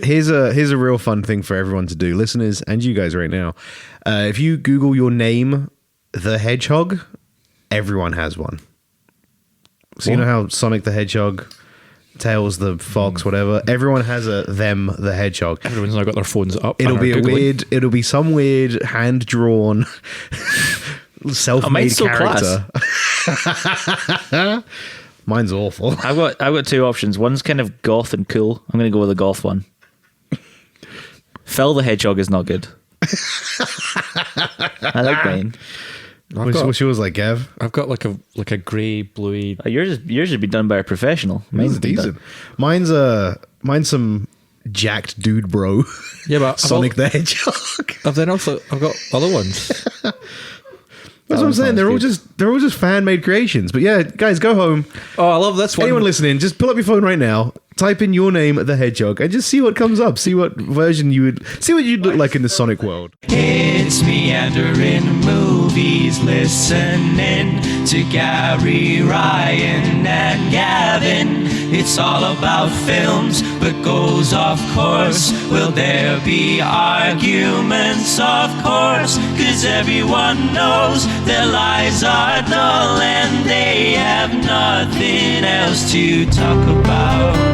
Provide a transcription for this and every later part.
Here's a real fun thing for everyone to do, listeners and you guys right now. If you Google your name, the Hedgehog, everyone has one. So you know how Sonic the Hedgehog, Tails the Fox, whatever. Everyone has a them the Hedgehog. Everyone's now got their phones up. It'll be some weird hand drawn, self-made character. Mine's awful. I've got two options. One's kind of goth and cool. I'm going to go with the goth one. Phil the Hedgehog is not good. I like mine. What's yours like, Gav? I've got like a grey, bluey. Yours would be done by a professional. Mine's decent. Mine's some jacked dude, bro. Yeah, but Sonic the Hedgehog. I've got other ones. That's what I'm saying. They're all just fan made creations. But yeah, guys, go home. Oh, I love this one. Anyone listening, just pull up your phone right now, type in your name, the Hedgehog, and just see what comes up. See what version you'd look like in the Sonic world. It's meandering movies, listening to Gary, Ryan, and Gavin. It's all about films, but goes off course. Will there be arguments? Of course, 'cause everyone knows their lives are dull and they have nothing else to talk about.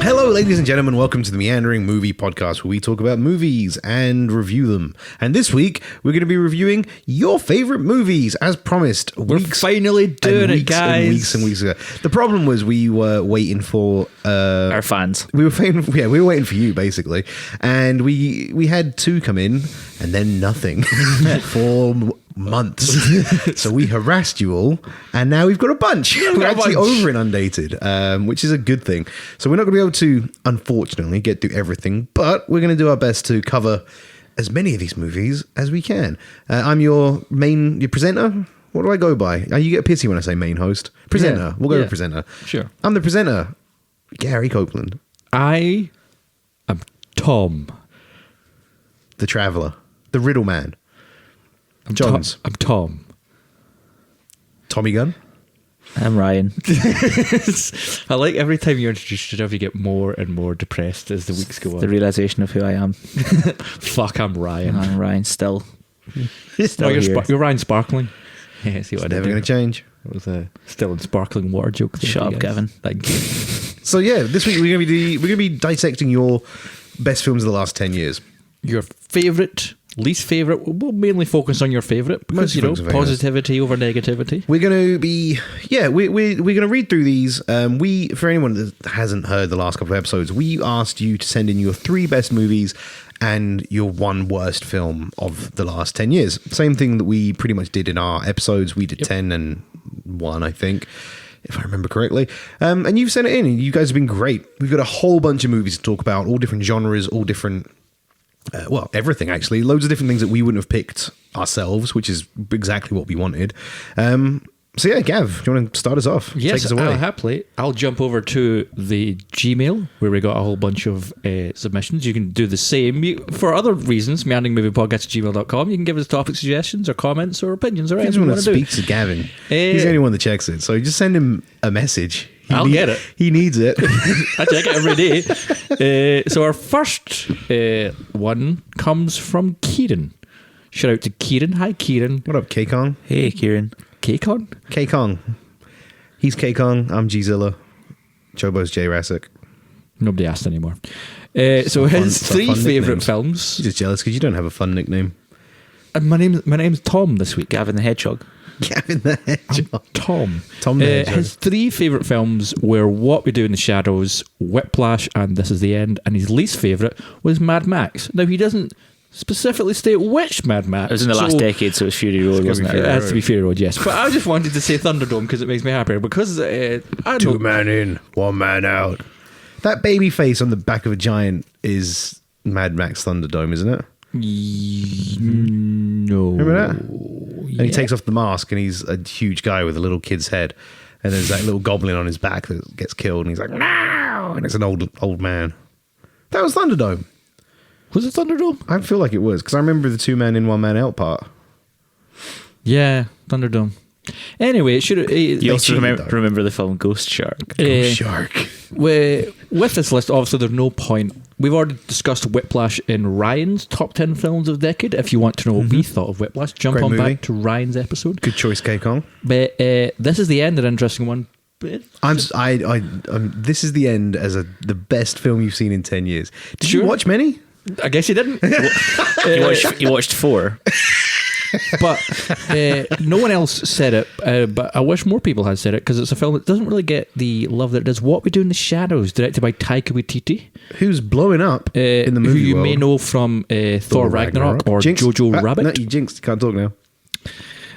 Hello, ladies and gentlemen. Welcome to the Meandering Movie Podcast, where we talk about movies and review them. And this week, we're going to be reviewing your favorite movies, as promised. We're finally doing it, guys. And weeks ago. The problem was we were waiting for our fans. We were waiting for you, basically, and we had two come in, and then nothing for months. So we harassed you all, and now we've got a bunch. We're actually over inundated, which is a good thing. So we're not going to be able to, unfortunately, get through everything, but we're going to do our best to cover as many of these movies as we can. I'm your presenter. What do I go by? You get pissy when I say main host. Presenter. Yeah. We'll go with presenter. Sure. I'm the presenter, Gary Copeland. I am Tom. The Traveller. The Riddle Man. Johns. I'm Tom. Tommy Gunn. I'm Ryan. I like every time you introduce yourself, you get more and more depressed as the weeks go on. The realisation of who I am. Fuck, I'm Ryan. I'm Ryan still. You're Ryan Sparkling. Yeah, see what I did. Never going to change. It was a still in sparkling water joke. Shut up, Gavin. Thank you. So yeah, this week we're going to be dissecting your best films of the last 10 years. Your favourite, least favourite. We'll mainly focus on your favourite because positivity over negativity. We're going to be we're going to read through these. For anyone that hasn't heard the last couple of episodes, we asked you to send in your 3 best movies and your 1 worst film of the last 10 years. Same thing that we pretty much did in our episodes. We did 10 and 1, I think, if I remember correctly. And you've sent it in, and you guys have been great. We've got a whole bunch of movies to talk about, all different genres, all different... everything, actually. Loads of different things that we wouldn't have picked ourselves, which is exactly what we wanted. So yeah, Gav, do you want to start us off? Yes, take us away. Happily. I'll jump over to the Gmail, where we got a whole bunch of submissions. You can do the same. For other reasons, meanderingmoviepodcast@gmail.com. You can give us topic suggestions or comments or opinions or anything you want to do. Speaks to Gavin. He's the only one that checks it, so just send him a message. I'll get it. He needs it. I check it every day. So our first one comes from Kieran. Shout out to Kieran. Hi, Kieran. What up, K-Kong? Hey, Kieran. K-Con? K-Kong. He's K-Kong. I'm G-Zilla. Chobo's J-Rassic. Nobody asked anymore. So his 3 favourite films. He's just jealous because you don't have a fun nickname. My name's Tom this week. Gavin the Hedgehog. Gavin the Hedgehog. Tom the Hedgehog. His 3 favourite films were What We Do in the Shadows, Whiplash, and This Is the End. And his least favourite was Mad Max. Now, he doesn't specifically state which Mad Max. It was in the last decade, so it was Fury Road, wasn't it? It has to be Fury Road, yes. But I just wanted to say Thunderdome because it makes me happier. Because 2 man in, 1 man out. That baby face on the back of a giant is Mad Max Thunderdome, isn't it? No. Remember that? Yeah. And he takes off the mask and he's a huge guy with a little kid's head. And there's that little goblin on his back that gets killed and he's like, no! And it's an old man. That was Thunderdome. Was it Thunderdome? I feel like it was, because I remember the 2 man in, 1 man out part. Yeah, Thunderdome. Anyway, it should. You also remember the film Ghost Shark. Ghost Shark. What with this list, obviously, there's no point. We've already discussed Whiplash in Ryan's top 10 films of the decade. If you want to know what we thought of Whiplash, jump Great on movie. back to Ryan's episode. Good choice, K Kong. But this is the end, an interesting one. But This is the end as the best film you've seen in 10 years. Did Sure. you watch many? I guess you didn't. You watched 4. But no one else said it, but I wish more people had said it, because it's a film that doesn't really get the love that it does. What We Do in the Shadows, directed by Taika Waititi, Who's blowing up in the movie who you world. may know from Thor Ragnarok or Jinx. Jojo Ah, Rabbit. No, you jinxed. Can't talk now.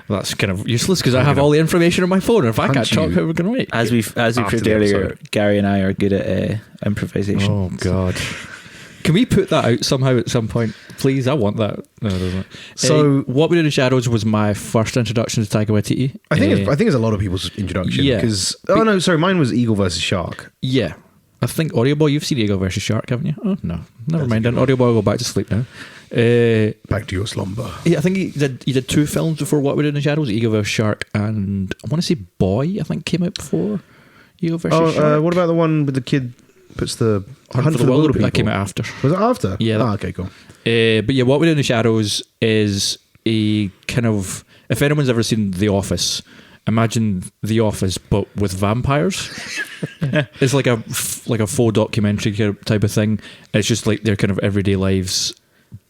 Well, that's kind of useless because I have all the information on my phone. If I can't Punch talk, you. how are we going to make? As we After proved the earlier, episode. Gary and I are good at improvisation. Oh God! Can we put that out somehow at some point, please? I want that. No, it doesn't. So- What We Do in the Shadows was my first introduction to Taika Waititi. I think it's a lot of people's introduction. Yeah. Because no, sorry, mine was Eagle versus Shark. Yeah. I think Audio Boy, you've seen Eagle vs. Shark, haven't you? Oh, no. Never mind then. Audio Boy will go back to sleep now. Back to your slumber. Yeah, I think he did 2 films before What We Do in the Shadows, Eagle vs. Shark, and I want to say Boy, I think, came out before Eagle vs. Shark. What about the one with the kid puts the Hunt for the Wilder People? That came out after. Was it after? Yeah, that- Okay, cool. But yeah, What We Do in the Shadows is a kind of, if anyone's ever seen The Office, imagine The Office but with vampires. It's like a faux documentary type of thing. It's just like their kind of everyday lives,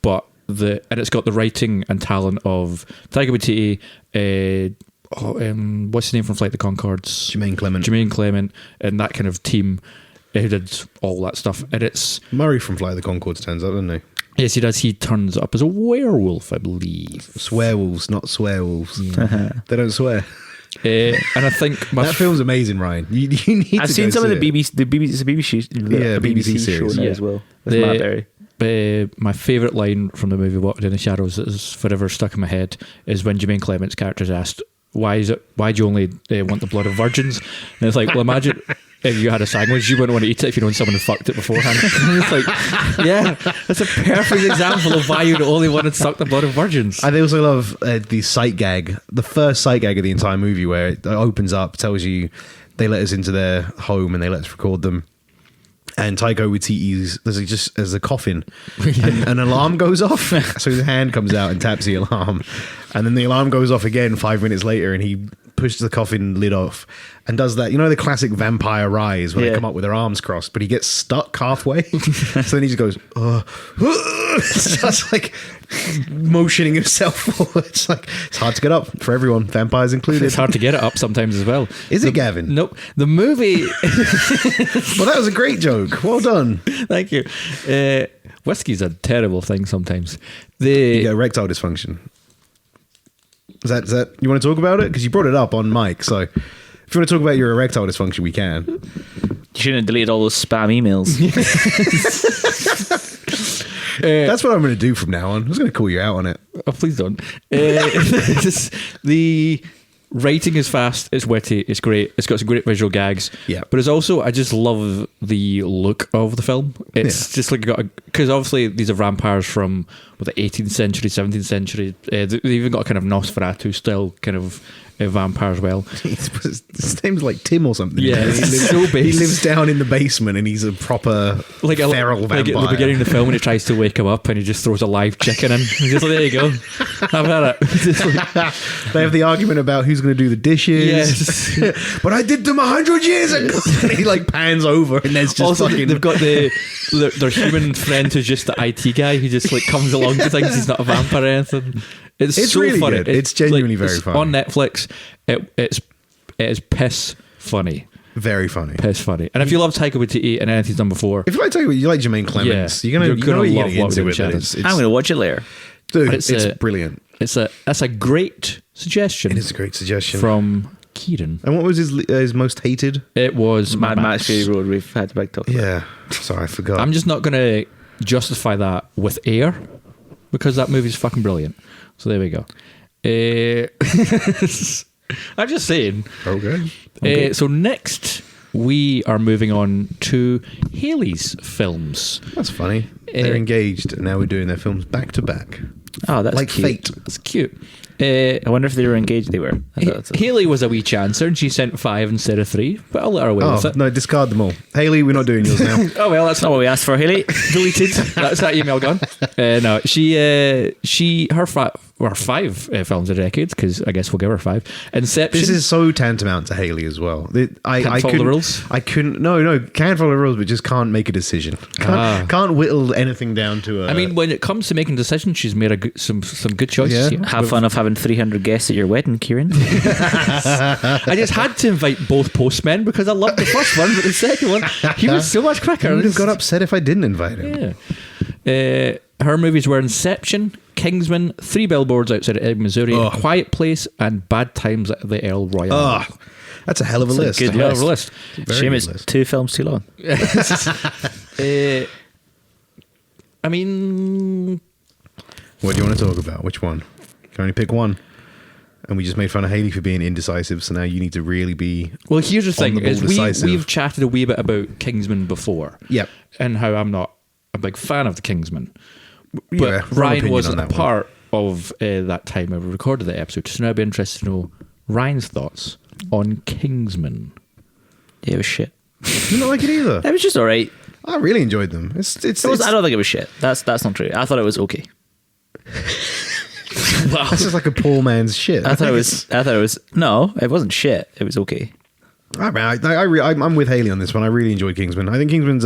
but and it's got the writing and talent of Taika Waititi. What's his name from Flight of the Conchords? Jermaine Clement, and that kind of team who did all that stuff. And it's Murray from Flight of the Conchords turns up, doesn't he? yes, he does. He turns up as a werewolf, I believe. Swearwolves, not swearwolves. They don't swear. And I think That film's amazing, Ryan. You need to I've seen go some of see the it. BBC series. show now Yeah. as well with Matt Berry. My favourite line from the movie What We Do in the Shadows that is forever stuck in my head is when Jermaine Clement's character is asked, why do you only want the blood of virgins? And it's like, well, imagine if you had a sandwich, you wouldn't want to eat it if you know someone had fucked it beforehand. It's like, yeah, that's a perfect example of why you'd only want to suck the blood of virgins. I also love the sight gag, the first sight gag of the entire movie, where it opens up, tells you they let us into their home and they let us record them. And Taika Waititi's, there's a coffin, and an alarm goes off. So his hand comes out and taps the alarm, and then the alarm goes off again 5 minutes later, and he pushes the coffin lid off and does that. You know the classic vampire rise where they come up with their arms crossed, but he gets stuck halfway. So then he just goes, starts like motioning himself forward. It's like it's hard to get up for everyone, vampires included. It's hard to get it up sometimes as well. Is it, Gavin? Nope. The movie... Well, that was a great joke. Well done. Thank you. Whiskey's a terrible thing sometimes. You get erectile dysfunction. Is that you want to talk about it? Because you brought it up on mic. So if you want to talk about your erectile dysfunction, we can. You shouldn't have deleted all those spam emails. That's what I'm going to do from now on. I was going to call you out on it. Oh, please don't. The writing is fast, it's witty, it's great, it's got some great visual gags. Yeah. But it's also, I just love the look of the film. It's just like, because obviously these are vampires from the 18th century, 17th century. They even got a kind of Nosferatu style kind of vampire as well. His name's like Tim or something. Yeah, he it's so lives, base. he lives down in the basement and he's a proper feral vampire. Like at the beginning of the film when he tries to wake him up and he just throws a live chicken in. He's just like, there you go. Have at it. Just like, they have the argument about who's going to do the dishes. yes. But I did them 100 years ago. And he like pans over and there's just Also, fucking... they've got their human friend who's just the IT guy who just like comes along to things he's not a vampire or anything. It's so really funny. good. It's genuinely very funny. On Netflix, it is piss funny. Very funny. Piss funny. And if you love Taika Waititi and anything he's done before, If you like Jermaine Clements, Yeah, you're gonna love get What We Do into in it. Shadows. I'm going to watch it later. Dude, It's it's a- brilliant. that's a great suggestion. It is a great suggestion. from Kieran. And what was his most hated? It was Mad Max Fury Road. We've had to back talk about. Yeah. Sorry, I forgot. I'm just not going to justify that with air because that movie's fucking brilliant. So there we go. I'm just saying. Okay. So next we are moving on to Haley's films. That's funny. They're engaged and now we're doing their films back to back. Oh, that's like cute. fate. It's cute. I wonder if they were engaged. They were. I thought that's Haley was a wee chancer and she sent 5 instead of 3, but I'll let her away with Oh it. no, discard them all. Haley, we're not doing yours now. Oh well, that's not what we asked for, Haley. deleted. That's that email gone. No, her 5 films a decade, because I guess we'll give her 5. Inception. This is so tantamount to Haley as well. I Can't follow the couldn't- rules? I couldn't. No, can't follow the rules, but just can't make a decision. Can't whittle anything down to a. I mean, when it comes to making decisions, she's made some good choices. Yeah. here. Have fun of having 300 guests at your wedding, Kieran. I just had to invite both postmen because I loved the first one, but the second one, he was so much quicker. I would have got upset if I didn't invite him. Yeah. Her movies were Inception, Kingsman, 3 Billboards Outside of Ebbing, Missouri, A Quiet Place, and Bad Times at the Earl Royale. Oh, that's a hell of a list. good Hell of a list. Very Shame good it's list. 2 films too long. I mean, What do you want to talk about? Which one? You can only pick one. And we just made fun of Haley for being indecisive, so now you need to really be. well, here's the thing: On the ball is decisive. we've chatted a wee bit about Kingsman before, Yep. and how I'm not a big fan of the Kingsman. But Yeah, wrong Ryan opinion wasn't on a that one. part of that time when we recorded the episode, so now I'd be interested to know Ryan's thoughts on Kingsman. Yeah, it was shit. You don't like it either. It was just alright. I really enjoyed them. I I don't think it was shit. That's not true. I thought it was okay. That's just like a poor man's shit. I thought it was. No, it wasn't shit. It was okay. I'm with Haley on this one. I really enjoyed Kingsman. I think Kingsman's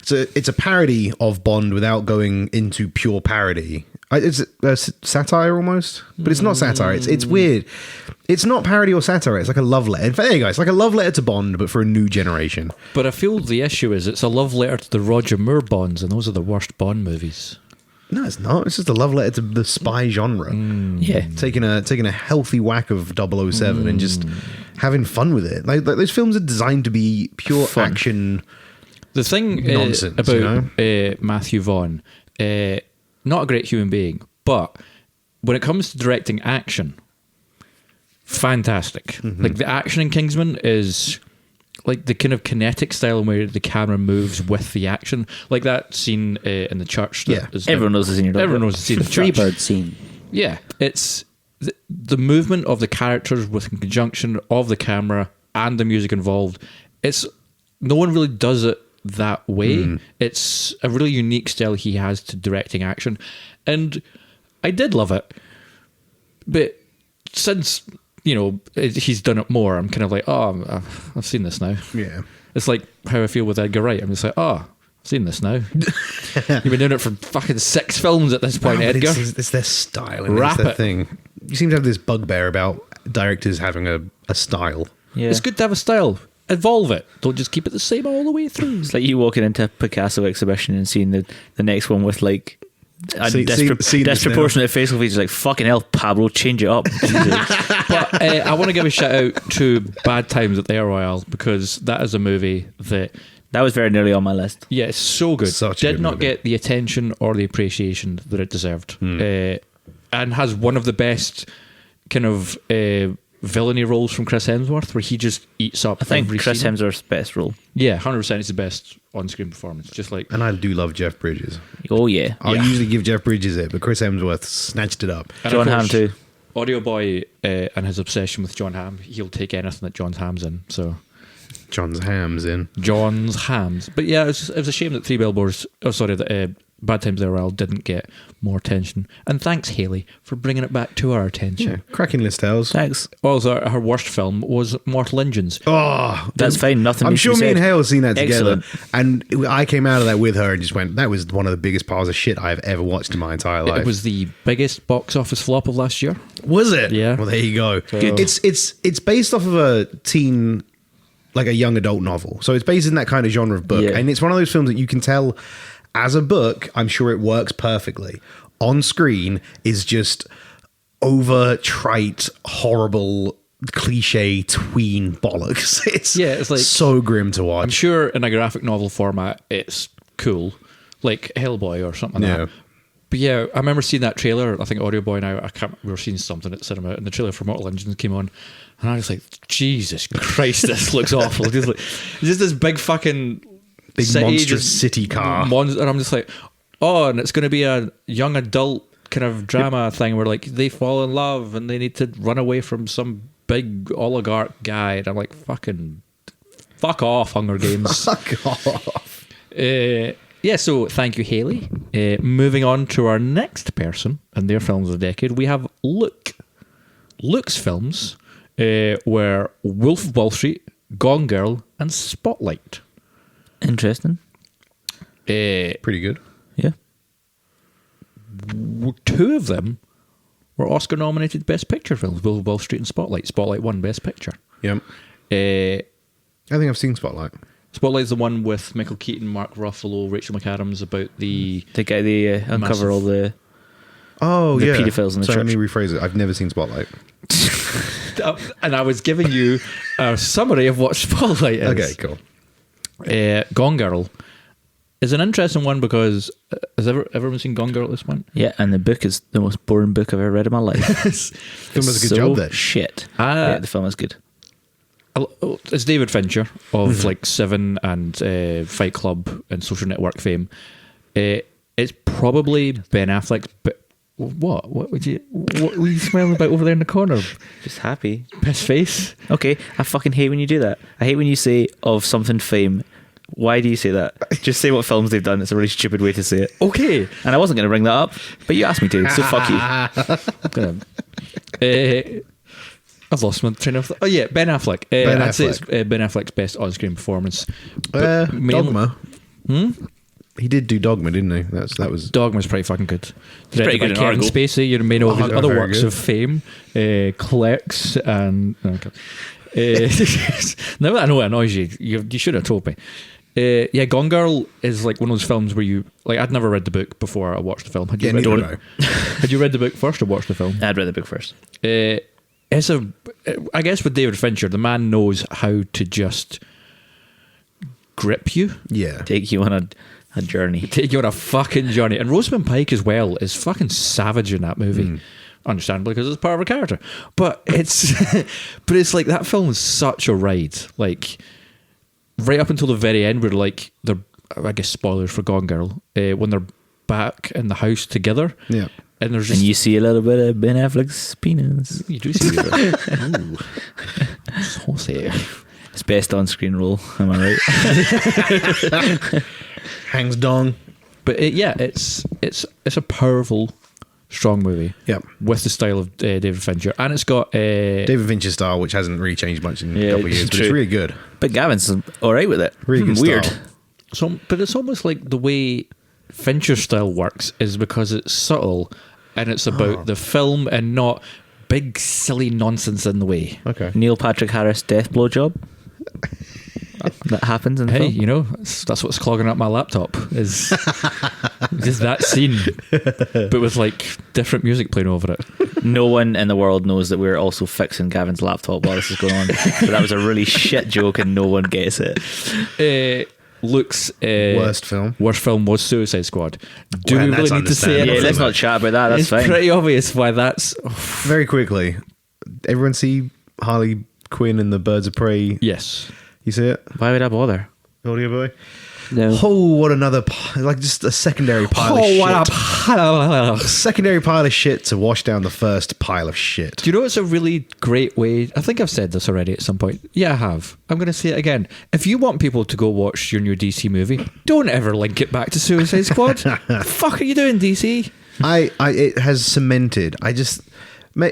it's a parody of Bond without going into pure parody. It's a satire almost, but it's not satire. It's weird. It's not parody or satire. It's like a love letter. In fact, there you go. It's like a love letter to Bond, but for a new generation. But I feel the issue is it's a love letter to the Roger Moore Bonds, and those are the worst Bond movies. No, it's not. It's just a love letter to the spy genre. Yeah. Taking a healthy whack of 007 and just having fun with it. Like those films are designed to be pure Fun. action. The thing Nonsense, about you Matthew Vaughn, not a great human being, but when it comes to directing action, fantastic. Like the action in Kingsman is like the kind of kinetic style where the camera moves with the action, like that scene in the church. Yeah. Everyone knows the scene you're talking Everyone about. knows the scene in the church. Freebird scene. Yeah, it's the movement of the characters with conjunction of the camera and the music involved. It's no one really does it that way. It's a really unique style he has to directing action, and I did love it. But since he's done it more, I'm kind of like, oh, I've seen this now. Yeah. It's like how I feel with Edgar Wright. I'm just like, oh, I've seen this now. You've been doing it for fucking 6 films at this point, But Edgar. it's their style and Wrap it's their it. thing. You seem to have this bugbear about directors having a style. Yeah. It's good to have a style. Evolve it. Don't just keep it the same all the way through. It's like you walking into a Picasso exhibition and seeing the next one with like a See this disproportionate facial features. Like, fucking hell, Pablo, change it up. Jesus. But I want to give a shout out to Bad Times at the Air Royale, because that is a movie that, That was very nearly on my list. yeah, it's so good. Such a Did good not movie. get the attention or the appreciation that it deserved. And has one of the best kind of villainy roles from Chris Hemsworth, where he just eats up I think every Chris scene. Hemsworth's best role. Yeah, 100% is the best on-screen performance. Just like, And I do love Jeff Bridges. Oh yeah, I'll Yeah. usually give Jeff Bridges it, but Chris Hemsworth snatched it up. and John of Hamm course, too. Audio Boy and his obsession with John Hamm, he'll take anything that John Hamm's in. So John's Ham's in. John's Hams. But yeah, it was a shame that 3 Billboards, that Bad Times at the Royale didn't get more attention. And thanks, Haley, for bringing it back to our attention. Yeah, cracking list, Tales. Thanks. Also, her worst film was Mortal Engines. Oh, That's fine. Nothing. I'm needs to sure be me and said. Hale have seen that together. Excellent. And I came out of that with her and just went, that was one of the biggest piles of shit I've ever watched in my entire life. It was the biggest box office flop of last year. Was it? Yeah. Well, there you go. Good. It's based off of a teen, like a young adult novel. So it's based in that kind of genre of book. Yeah. And it's one of those films that you can tell as a book, I'm sure it works perfectly. On screen is just over trite, horrible, cliche tween bollocks. It's like- so grim to I'm watch. sure in a graphic novel format, it's cool, like Hellboy or something like Yeah. that. But yeah, I remember seeing that trailer. I think Audio Boy and we were seeing something at cinema, and the trailer for Mortal Engines came on, and I was like, Jesus Christ, this looks awful. It's just this big fucking Big city, monstrous just city car. and I'm just like, oh, and it's going to be a young adult kind of drama thing where like they fall in love and they need to run away from some big oligarch guy, and I'm like, fuck off, Hunger Games. Fuck off. Yeah, so thank you, Haley. Moving on to our next person and their films of the decade, we have Luke. Luke's films were Wolf of Wall Street, Gone Girl, and Spotlight. Interesting. Pretty good. Yeah. Two of them were Oscar-nominated Best Picture films, Wolf of Wall Street and Spotlight. Spotlight won Best Picture. Yep. I think I've seen Spotlight. Spotlight's the one with Michael Keaton, Mark Ruffalo, Rachel McAdams about the guy they uncover all the the paedophiles in the church. Let me church. rephrase it. I've never seen Spotlight. and I was giving you a summary of what Spotlight is. Okay, cool. Gone Girl is an interesting one because has everyone seen Gone Girl at this point? Yeah, and the book is the most boring book I've ever read in my life. Film does a good job then. Shit. Yeah, the film is good. It's David Fincher of like Seven and Fight Club and Social Network fame. It's probably Ben Affleck's. What were you smiling about over there in the corner? Just happy. Piss face. Okay, I fucking hate when you do that. I hate when you say of something fame. Why do you say that? Just say what films they've done. It's a really stupid way to say it. Okay. And I wasn't going to bring that up, but you asked me to, so fuck you. I've lost my train of thought. Oh yeah, Ben Affleck. I'd say it's Ben Affleck's best on-screen performance. Dogma. He did do Dogma, didn't he? That was Dogma's pretty fucking good. pretty good By in Kevin Argo. Spacey. You may know of his Argo, other very works good. of fame, Clerks and. No, okay. Now that I know it annoys you, you should have told me. Yeah, Gone Girl is like one of those films where you like. I'd never read the book before I watched the film. Had you read neither the have book? Had you read the book first or watched the film? I'd read the book first. It's I guess with David Fincher, the man knows how to just grip you, Yeah. Take you on a journey. take you on a fucking journey. And Rosamund Pike as well is fucking savage in that movie. Understandably, because it's part of her character. But it's but it's like that film is such a ride. Like right up until the very end, where like they're, I guess spoilers for Gone Girl, when they're back in the house together. Yeah. And there's And just you see a little bit of Ben Affleck's penis. you do see it. Saucy. It's best on-screen role, am I right? Hangs dong. But yeah, it's a powerful, strong movie. Yep. With the style of David Fincher, and it's got David Fincher's style, which hasn't really changed much in a Yeah, couple of it's years, but true. it's really good. But Gavin's all right with it. Really good Weird. style. but it's almost like the way Fincher style works is because it's subtle and it's about the film and not big silly nonsense in the way. Okay. Neil Patrick Harris death blowjob. That happens in the Hey, film. you know, that's what's clogging up my laptop is just that scene, but with like different music playing over it. No one in the world knows that we're also fixing Gavin's laptop while this is going on. So that was a really shit joke and no one gets it. Luke's Worst film. was Suicide Squad. Do Well, we really that's need to say understandable. anything? Yeah, let's not chat about that. That's It's fine. pretty obvious why that's. Very quickly, everyone see Harley Quinn and the Birds of Prey? Yes. You see it? Why would I bother? Audio boy? No. Oh, what another, like just a secondary pile of shit. what A secondary pile of shit to wash down the first pile of shit. Do you know it's a really great way? I think I've said this already at some point. Yeah, I have. I'm going to say it again. If you want people to go watch your new DC movie, don't ever link it back to Suicide Squad. The fuck are you doing, DC? It has cemented.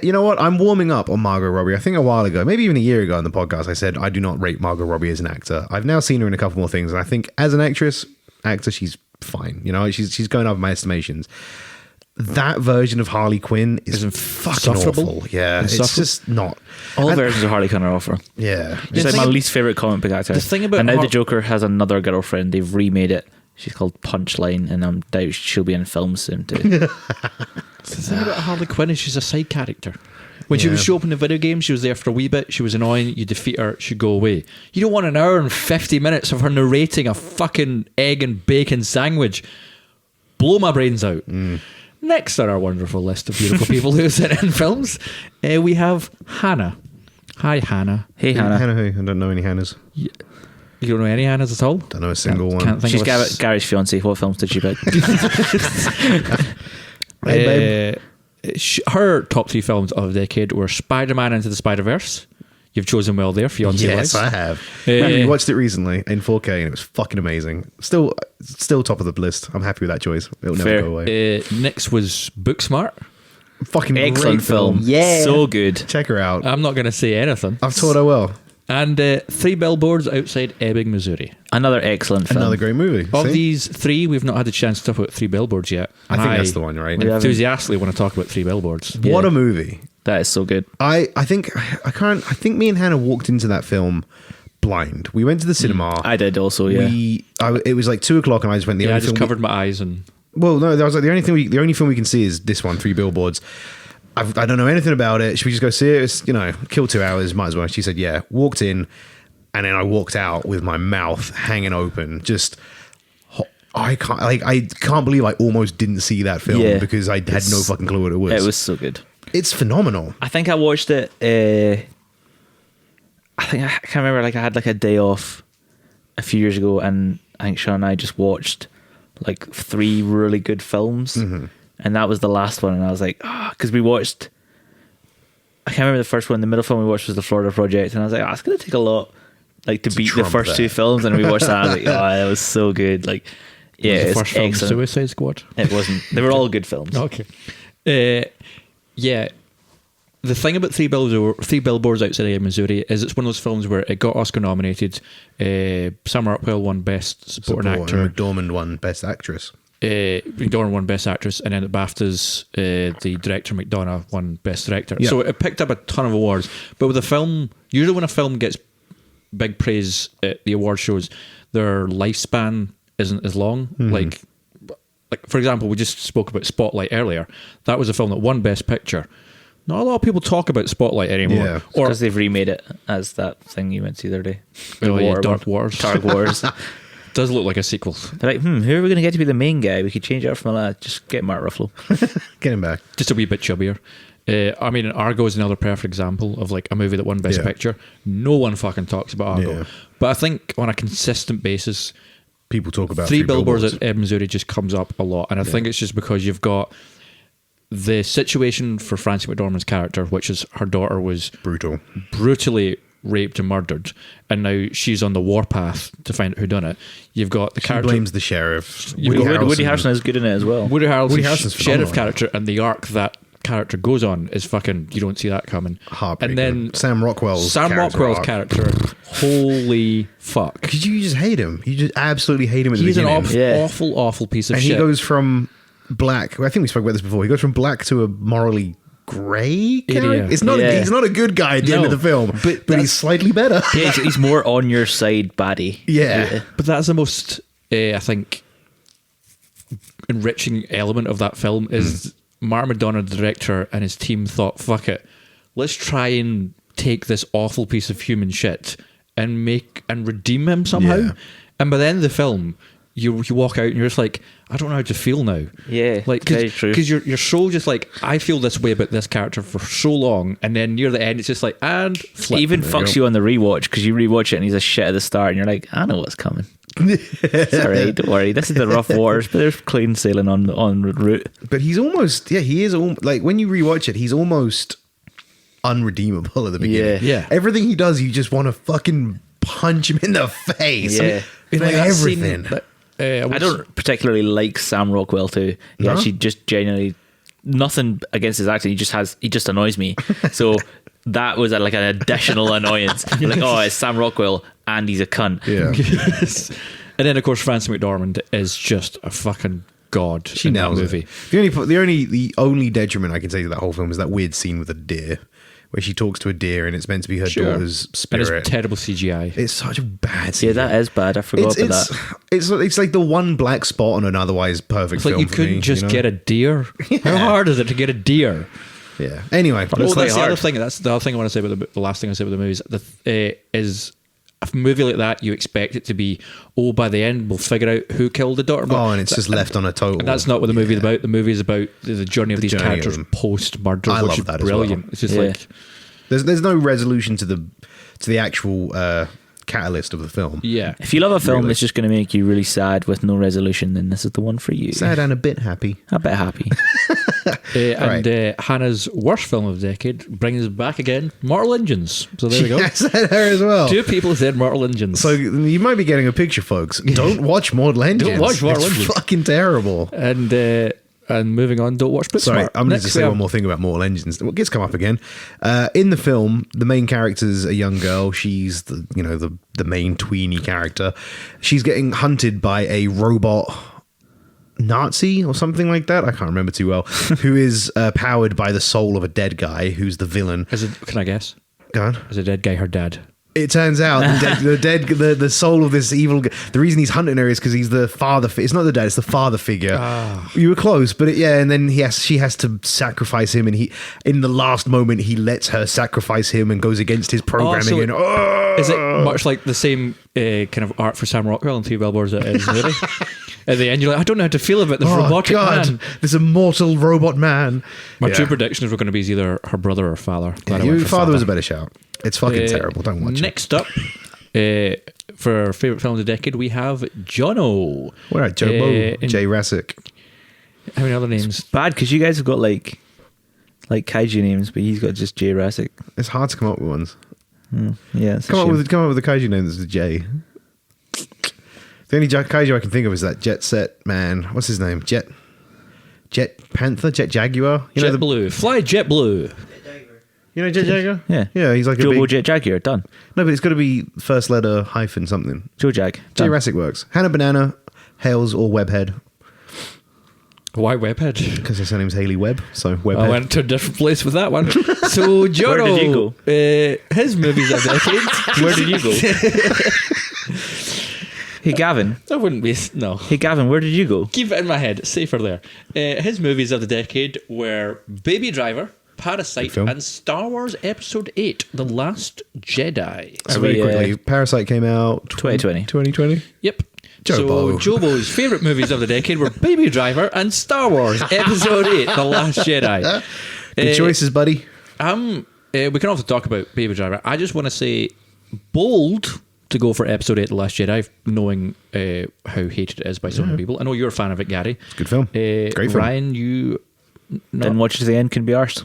You know what? I'm warming up on Margot Robbie. I think a while ago, maybe even a year ago on the podcast, I said I do not rate Margot Robbie as an actor. I've now seen her in a couple more things, and I think as an actor, she's fine. You know, she's going up in my estimations. That version of Harley Quinn is fucking insufferable. awful. Yeah, it's Insufferable. just not. All versions of Harley Quinn are awful. Yeah, She's like my least favourite comic book actor. the thing about and now Har- the Joker has another girlfriend. They've remade it. She's called Punchline, and I doubt she'll be in films soon too. The thing about Harley Quinn is she's a side character. When she Yeah. would show up in the video game, she was there for a wee bit. She was annoying. You defeat her, she'd go away. You don't want an hour and 50 minutes of her narrating a fucking egg and bacon sandwich. Blow my brains out. Next on our wonderful list of beautiful people who sit in films, we have Hannah. Hi, Hannah. Hey, Hannah. Hannah who? I don't know any Hannahs. You don't know any Hannahs at all? Don't know a single one. Can't think She's of a Gary's fiance. What films did she pick? Hey, babe. Her top 3 films of the decade were Spider-Man Into the Spider-Verse. You've chosen well there, fiance Yes, wise. I have. We watched it recently in 4K and it was fucking amazing. Still top of the list. I'm happy with that choice. It'll never Fair. go away. Next was Booksmart. Fucking Excellent great film. Yeah. So good. Check her out. I'm not going to say anything. I've told her well. And 3 Billboards Outside Ebbing, Missouri. Another excellent film. Another great movie. Of See? these 3, we've not had a chance to talk about 3 Billboards yet. I think that's the one, right? We have- Enthusiastically want to talk about 3 Billboards. What a movie. That is so good. I think me and Hannah walked into that film blind. We went to the cinema. I did also, yeah. It was like 2:00 and I just went, I only just film covered my eyes and... well, no, that was like the only film we can see is this one, 3 Billboards. I don't know anything about it. Should we just go see it? It's, kill 2 hours, might as well. She said, yeah. Walked in, and then I walked out with my mouth hanging open. Just, I can't believe I almost didn't see that film because I had no fucking clue what it was. It was so good. It's phenomenal. I think I watched it. I can't remember. Like I had like a day off a few years ago, and I think Sean and I just watched like 3 really good films, and that was the last one. And I was like, because we watched. I can't remember the first one. The middle film we watched was The Florida Project, and I was like, it's gonna take a lot, like to beat the trump first that. 2 films. And we watched that. And I was like, that was so good. Like, yeah, the it's first film, excellent. Suicide Squad. It wasn't. They were all good films. Okay. Yeah. The thing about 3 Billboards Outside Ebbing, Missouri is it's one of those films where it got Oscar nominated. Sam Rockwell won Best Supporting Actor. McDormand won Best Actress. McDonough won Best Actress, and then at BAFTAs, the director McDonough won Best Director. Yeah. So it picked up a ton of awards. But with a film, usually when a film gets big praise at the award shows, their lifespan isn't as long. Like for example, we just spoke about Spotlight earlier. That was a film that won Best Picture. Not a lot of people talk about Spotlight anymore. Yeah. Or Because they've remade it as that thing you went to the other day. Oh, yeah, Dark Wars. Dark Wars. does look like a sequel. They're like, who are we going to get to be the main guy? We could change it up from that. Just get Mark Ruffalo. Get him back. Just a wee bit chubbier. I mean, Argo is another perfect example of like a movie that won Best Picture. No one fucking talks about Argo. Yeah. But I think on a consistent basis, People talk about 3 Billboards at Ebbing, Missouri just comes up a lot. And I think it's just because you've got the situation for Frances McDormand's character, which is her daughter was Brutal. brutally raped and murdered, and now she's on the warpath to find out who done it. You've got the She character blames the sheriff. You've got Woody Harrelson is good in it as well. Woody Harrelson's Harrelson's phenomenal. sheriff character, and the arc that character goes on is fucking, you don't see that coming. Heartbreaking. And then Sam Rockwell's arc. character, holy fuck. Because you just hate him. You just absolutely hate him at the He's an beginning. awful piece of And shit. he goes from black. I think we spoke about this before. He goes from black to a morally grey character. Idiot. It's not. Yeah. He's not a good guy at the end No, of the film, but that's- he's slightly better. Yeah, he's more on your side baddie. Yeah. But that's the most, I think, enriching element of that film is Martin McDonagh, the director, and his team thought, fuck it, let's try and take this awful piece of human shit and redeem him somehow. Yeah. And by the end of the film, you walk out and you're just like, I don't know how to feel now. Yeah, like very true. Because you're so just like, I feel this way about this character for so long, and then near the end, it's just like, and flip. It even fucks you on the rewatch because you rewatch it and he's a shit at the start and you're like, I know what's coming. It's alright, don't worry. This is the rough waters, but there's clean sailing on route. But he's almost. Yeah, he is. Like when you rewatch it, he's almost unredeemable at the beginning. Yeah. Everything he does, you just want to fucking punch him in the face. Yeah. Like that scene everything. that, I don't particularly like Sam Rockwell too. He No? actually just genuinely nothing against his acting. He just annoys me. So that was like an additional annoyance. You're like, oh, it's Sam Rockwell and he's a cunt. Yeah. And then of course Frances McDormand is just a fucking god She in that nails movie. it. The only detriment I can say to that whole film is that weird scene with a deer, where she talks to a deer and it's meant to be her daughter's And spirit. it's terrible CGI. It's such a bad scene. Yeah, that is bad. I forgot about that. It's like the one black spot on an otherwise perfect It's like film you for couldn't me, just you know? get a deer. How hard is it to get a deer? Yeah. Anyway, Oh, quite that's the other hard. thing. That's the other thing I want to say about the last thing I say about the movies. Is a movie like that, you expect it to be, oh, by the end we'll figure out who killed the daughter. and it's just left on a total. And that's not what the movie is about. The movie is about the journey of these journey of characters them. post murder, I which love is that as well. brilliant. It's just Yeah. like There's no resolution to the actual catalyst of the film. Yeah. If you love a film Really. that's just going to make you really sad with no resolution, then this is the one for you. Sad and a bit happy. A bit happy. And Hannah's worst film of the decade brings us back again, Mortal Engines. So there we go. I said her as well. Two people said Mortal Engines. So you might be getting a picture, folks. Don't watch Mortal Engines. watch Mortal It's Engines. fucking terrible. And moving on, don't watch Booksmart. Sorry, I'm going to Next just we say have- one more thing about Mortal Engines. It's come up again. In the film, the main character's a young girl. She's the main tweeny character. She's getting hunted by a robot Nazi or something like that. I can't remember too well. Who is powered by the soul of a dead guy who's the villain. Can I guess? Go on. Is a dead guy her dad? It turns out the soul of this evil. The reason he's hunting her is because he's the father. It's not the dad; it's the father figure. You were close, but and then she has to sacrifice him, and in the last moment he lets her sacrifice him and goes against his programming. Is it much like the same kind of art for Sam Rockwell and Three Billboards it is really? At the end, you're like, I don't know how to feel about this robotic man. This immortal robot man. My true predictions were going to be either her brother or father. Glad I went Your for father was a better shout. It's fucking terrible. Don't watch it. Next up, for our favourite film of the decade, we have Jono. All right, Joe Jay Rassick. How many other names? Bad, because you guys have got like kaiju names, but he's got just Jay Rassick. It's hard to come up with ones. Yeah, it's a Come up shame. with a kaiju name that's a J. The only kaiju I can think of is that Jet Set man. What's his name? Jet Panther? Jet Jaguar? Jet Blue. Fly Jet Blue. You know Jet Jaguar? Yeah. Yeah, he's like a Joe big... Jet Jaguar, done. No, but it's got to be first letter hyphen something. Joe Jag, Jay done. Rassick works. Hannah Banana, Hales or Webhead. Why Webhead? Because her surname's Haley Webb, so Webhead. I went to a different place with that one. So Jono, Where did you go? His movies of the decade. Where did you go? Hey Gavin. I wouldn't be. No. Hey Gavin, where did you go? Keep it in my head. It's safer there. His movies of the decade were Baby Driver, Parasite, Good film. and Star Wars Episode 8, The Last Jedi. So very quickly, Parasite came out 2020. 2020. Yep. Jobo. So Jobo's favourite movies of the decade were Baby Driver and Star Wars Episode 8, The Last Jedi. Good choices, buddy. We can also talk about Baby Driver. I just want to say, bold to go for Episode 8, The Last Jedi, knowing how hated it is by so many people. I know you're a fan of it, Gary. It's a good film. Great film. Ryan, you... Didn't watch it to the end, can be arsed.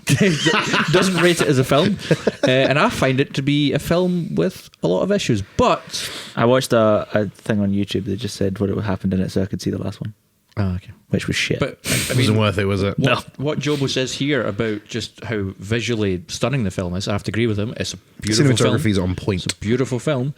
doesn't rate it as a film, and I find it to be a film with a lot of issues. But I watched a thing on YouTube that just said what happened in it so I could see the last one, okay. which was shit. But I It wasn't mean, worth it, was it? what Jobo says here about just how visually stunning the film is, I have to agree with him. It's a beautiful film. Cinematography's on point. It's a beautiful film.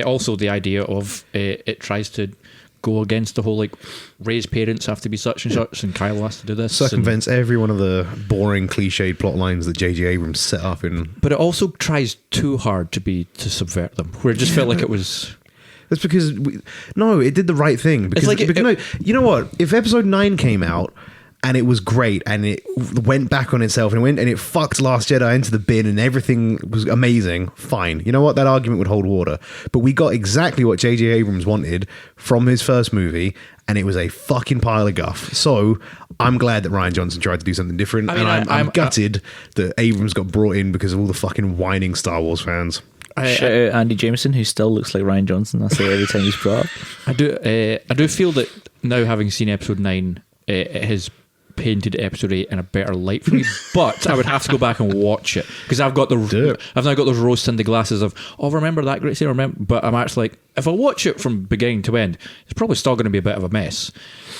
Also, the idea of it tries to go against the whole like Ray's parents have to be such and such, and Kyle has to do this. Circumvents every one of the boring, cliched plot lines that J.J. Abrams set up in. But it also tries too hard to subvert them. Where it just felt like it was. That's because it did the right thing. Because, like no, you know what? If Episode 9 came out and it was great and it went back on itself and it fucked Last Jedi into the bin and everything was amazing, fine. You know what? That argument would hold water. But we got exactly what J.J. Abrams wanted from his first movie, and it was a fucking pile of guff. So I'm glad that Rian Johnson tried to do something different, I mean, and I'm gutted that Abrams got brought in because of all the fucking whining Star Wars fans. Shout out Andy Jameson, who still looks like Ryan Johnson. I say every time he's brought up. I do feel that now, having seen Episode 9, it has painted Episode 8 in a better light for me, but I would have to go back and watch it because I've now got those rose tinted glasses of remember that great scene, but I'm actually like, if I watch it from beginning to end, it's probably still going to be a bit of a mess.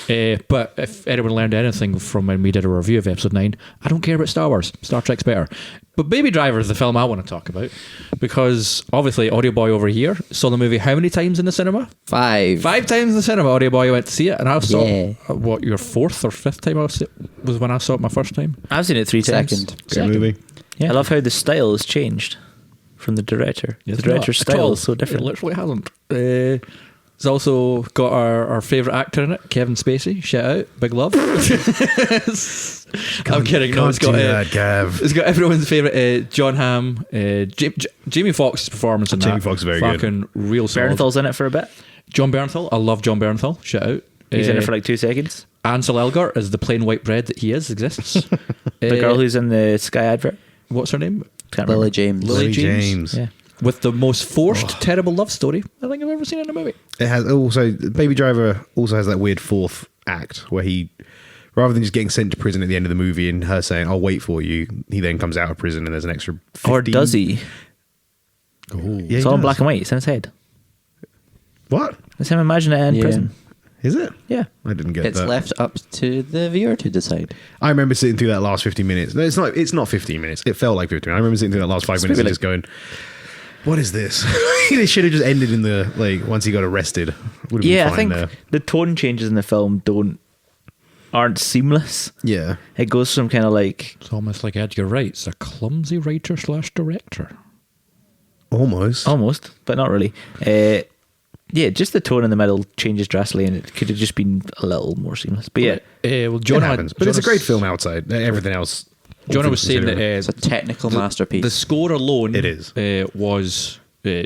But if anyone learned anything from when we did a review of Episode 9, I don't care about Star Wars. Star Trek's better. But Baby Driver is the film I want to talk about because obviously Audio Boy over here saw the movie how many times in the cinema? 5. 5 times in the cinema. Audio Boy went to see it, and I saw Yeah. it, your 4th or 5th time was when I saw it my first time. I've seen it 3 times. Second. Great movie. I love how the style has changed from the director. The director's style is so different. It literally hasn't. It's also got our favourite actor in it, Kevin Spacey. Shout out, big love. I'm kidding. No, it's got Gav. it's got everyone's favourite John Hamm, Jamie Foxx's performance in that. Jamie Foxx is very good. Fucking real solid. Bernthal's in it for a bit. John Bernthal. I love John Bernthal. Shout out. He's in it for like 2 seconds. Ansel Elgort is the plain white bread that he exists. The girl who's in the Sky advert. What's her name? Can't Lily remember. James. Lily Lily James. James. Yeah. with the most forced, terrible love story I think I've ever seen in a movie. It has also Baby Driver also has that weird fourth act where he, rather than just getting sent to prison at the end of the movie and her saying "I'll wait for you," he then comes out of prison and there's an extra 15. Or does he? Oh, yeah, It's all in black and white. It's in his head. What It's him imagining it in Yeah. prison. is it? Yeah. I didn't get It's that. left up to the viewer to decide. I remember sitting through that last 15 minutes. No, it's not 15 minutes. It felt like 15 minutes. I remember sitting through that last 5 minutes and maybe just going, what is this? They should have just ended in the, like, once he got arrested. Would have been Yeah, I fine think there. the tone changes in the film aren't seamless. Yeah. It goes from kind of like, It's almost like Edgar Wright's a clumsy writer / director. Almost. almost, but not really. Yeah, just the tone in the middle changes drastically, and it could have just been a little more seamless. But yeah, Well, It Jonah happens. But it's a great film outside. Everything else. all Jonah things was saying that considered. It's a technical masterpiece. the score alone It is. was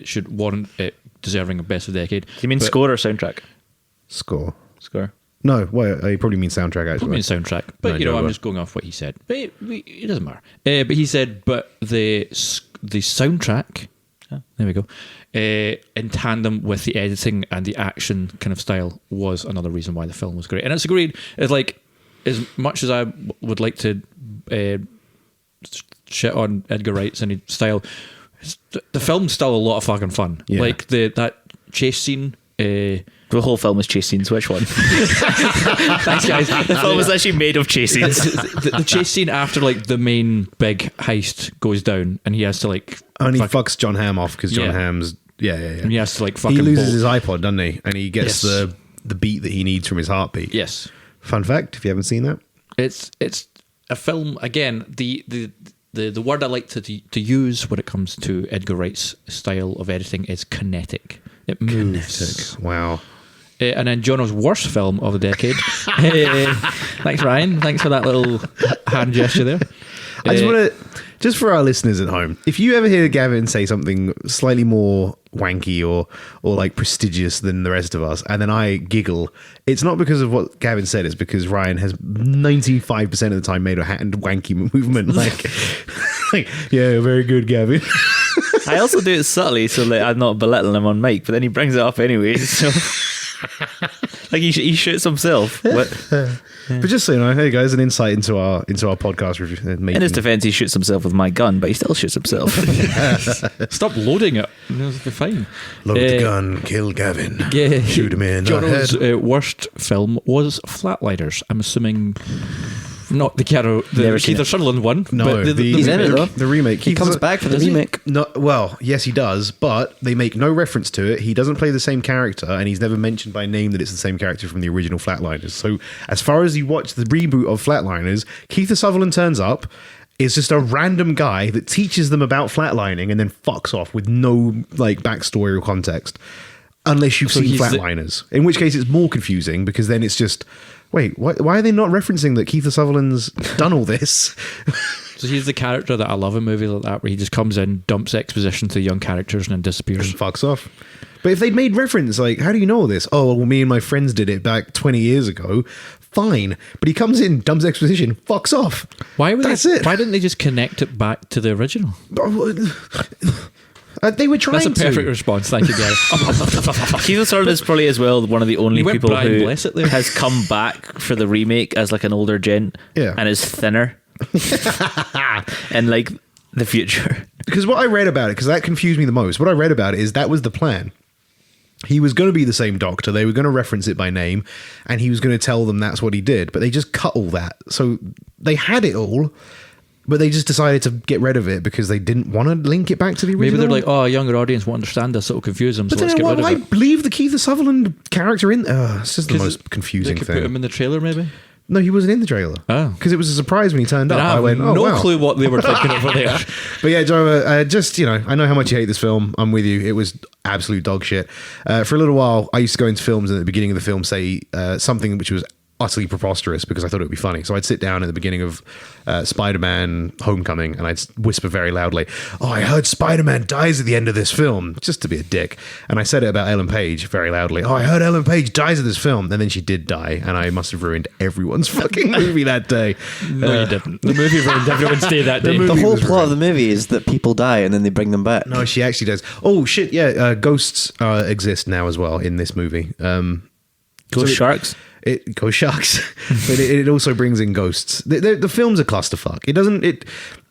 should warrant it deserving of best of the decade. do you mean But- score or soundtrack? Score. Score. No, well, I probably mean soundtrack, I actually. mean soundtrack, but No, you know, no, I'm but- just going off what he said. But it doesn't matter. But he said, but the soundtrack, there we go, in tandem with the editing and the action kind of style was another reason why the film was great. And it's agreed. It's like, as much as I would like to shit on Edgar Wright's and his style, the film's still a lot of fucking fun. Yeah. Like that chase scene. The whole film is chase scenes. Which one? Thanks, guys. The film was actually made of chase scenes. the chase scene after like the main big heist goes down and he has to like And he fuck- fucks John Hamm off because John Yeah. Hamm's... Yeah. and he has to like fucking He loses bolt. his iPod, doesn't he? And he gets Yes. the beat that he needs from his heartbeat. Yes, Fun fact, if you haven't seen that. it's a film again. The word I like to use when it comes to Edgar Wright's style of editing is kinetic. It moves. Wow. And then Jono's worst film of the decade. Thanks, Ryan. Thanks for that little hand gesture there. I just want to, just for our listeners at home, if you ever hear Gavin say something slightly more wanky or like prestigious than the rest of us, and then I giggle, it's not because of what Gavin said, it's because Ryan has 95% of the time made a hand wanky movement. Like, yeah, very good, Gavin. I also do it subtly, so like I'm not belittling him on mic, but then he brings it up anyway. So, like he shoots himself. But just so you know, hey guys, an insight into our podcast review. In his defense, he shoots himself with my gun, but he still shoots himself. Stop loading it. It'll be fine. Load the gun, kill Gavin, Yeah, shoot him in the Jono's head. worst film was Flatliners. I'm assuming not the Never seen Keith it. Sutherland one. No, but the He's in it, though. The remake. He comes back for the remake. No, well, yes, he does, but they make no reference to it. He doesn't play the same character, and he's never mentioned by name that it's the same character from the original Flatliners. So, as far as you watch the reboot of Flatliners, Keith Sutherland turns up. Is just a random guy that teaches them about flatlining and then fucks off with no like backstory or context, unless you've seen he's the- Flatliners. In which case, it's more confusing because then it's just. Wait, why are they not referencing that Keith Sutherland's done all this? So he's the character that I love in movies like that, where he just comes in, dumps exposition to the young characters, and then disappears. Fucks off. But if they'd made reference, like, how do you know all this? Oh, well, me and my friends did it back 20 years ago. Fine. But he comes in, dumps exposition, fucks off. Why were That's they? it. Why didn't they just connect it back to the original? They were trying That's a perfect to. response. Thank you, Gary. Keith Sutherland is probably as well one of the only You went people Brian who Blessed there. has come back for the remake as like an older gent, Yeah. and is thinner, in like the future. Because what I read about it, because that confused me the most, what I read about it is that was the plan. He was going to be the same doctor. They were going to reference it by name, and he was going to tell them that's what he did. But they just cut all that. So they had it all, but they just decided to get rid of it because they didn't want to link it back to the original. Maybe they're like, oh, a younger audience won't understand this. It'll confuse them. but So let's then get rid why of it. leave the Keith Sutherland character in? It's just the most confusing They could put him thing. in the trailer, maybe. No, he wasn't in the trailer. Oh. Because it was a surprise when he turned up. I I have went, oh, no wow. clue what they were thinking over there. But yeah, Joe, just, I know how much you hate this film. I'm with you. It was absolute dog shit. For a little while, I used to go into films and at the beginning of the film say something which was utterly preposterous because I thought it would be funny. So I'd sit down at the beginning of Spider-Man Homecoming and I'd whisper very loudly, "Oh, I heard Spider-Man dies at the end of this film," just to be a dick. And I said it about Ellen Page very loudly. "Oh, I heard Ellen Page dies at this film," and then she did die, and I must have ruined everyone's fucking movie that day. No, you didn't. The movie ruined everyone's day that day. The movie whole was plot of the movie is that people die and then they bring them back. No, she actually does. Oh shit! Yeah, ghosts exist now as well in this movie. Ghost sharks. It ghost sharks, but it also brings in ghosts. The film's a clusterfuck. It doesn't. It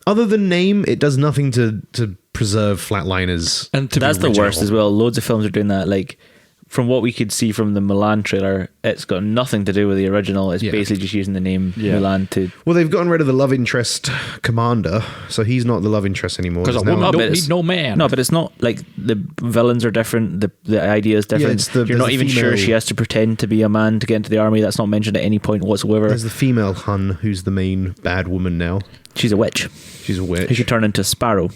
other than name, it does nothing to preserve Flatliners. And to be That's the original. worst as well. Loads of films are doing that. Like, from what we could see from the Mulan trailer, it's got nothing to do with the original. It's Yeah. basically just using the name Mulan to. Well, they've gotten rid of the love interest commander, so he's not the love interest anymore. Because a There's woman now- but don't it's- need no man. No, but it's not like the villains are different. The idea is different. it's the- You're there's not the even sure female- she has to pretend to be a man to get into the army. That's not mentioned at any point whatsoever. There's the female Hun, who's the main bad woman now. She's a witch She's a who witch. could turn into Sparrow.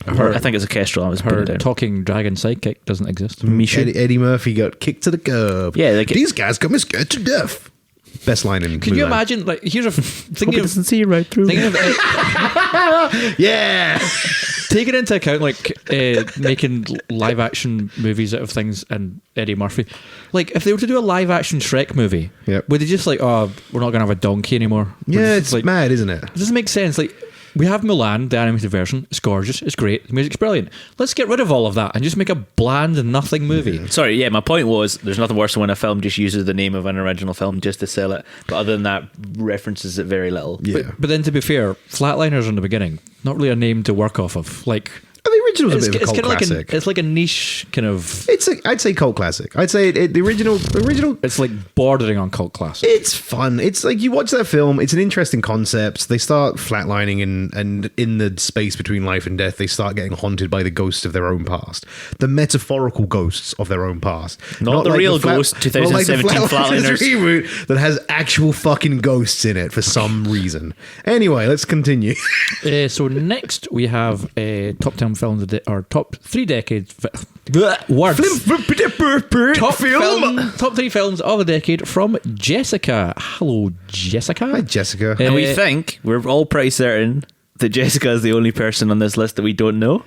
I think it's a Kestrel. I was putting Her it down. talking dragon sidekick doesn't exist. Misha. Eddie Murphy got kicked to the curb. Yeah, like- these guys got me scared to death. Best line in Can you Mulan. imagine? Like, here's a Hope thinking he of doesn't see you right through. thinking of Yeah. taking into account like making live action movies out of things and Eddie Murphy. Like, if they were to do a live action Shrek movie, Yep. would they just like, oh, we're not gonna have a donkey anymore? We're Yeah, just, it's like, mad, isn't it? It doesn't make sense. Like, we have Mulan, the animated version. It's gorgeous. It's great. The music's brilliant. Let's get rid of all of that and just make a bland and nothing movie. Sorry, yeah, my point was there's nothing worse than when a film just uses the name of an original film just to sell it. But other than that, references it very little. Yeah. But then, to be fair, Flatliners in the beginning, not really a name to work off of. Like, The original's a bit of a cult kinda classic. it's like a niche kind of. I'd say cult classic. I'd say the original. It's like bordering on cult classic. It's fun. It's like you watch that film. It's an interesting concept. They start flatlining, and in the space between life and death, they start getting haunted by the ghosts of their own past, the metaphorical ghosts of their own past, Not the real ghost, not like the 2017 Flatliners. reboot that has actual fucking ghosts in it for some reason. Anyway, let's continue. So next we have top 10 films of or top 3 decades. Words. Top 3 films of the decade from Jessica. Hello, Jessica. Hi, Jessica. And we think, we're all pretty certain, that Jessica is the only person on this list that we don't know.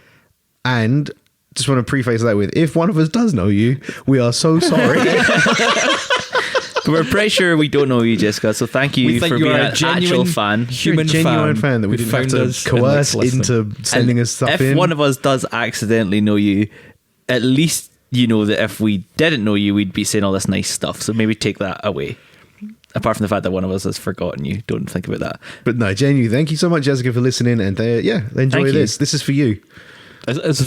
And just want to preface that with, if one of us does know you, we are so sorry. But we're pretty sure we don't know you, Jessica, so thank We you think for you being are a an actual genuine fan. human You're a genuine fan that we who didn't have found to us and coerce likes listening. into sending us stuff if in. one of us does accidentally know you, at least you know that if we didn't know you, we'd be saying all this nice stuff. So maybe take that away. Apart from the fact that one of us has forgotten you, don't think about that. But no, genuinely, thank you so much, Jessica, for listening. And enjoy Thank you. this. This is for you. It's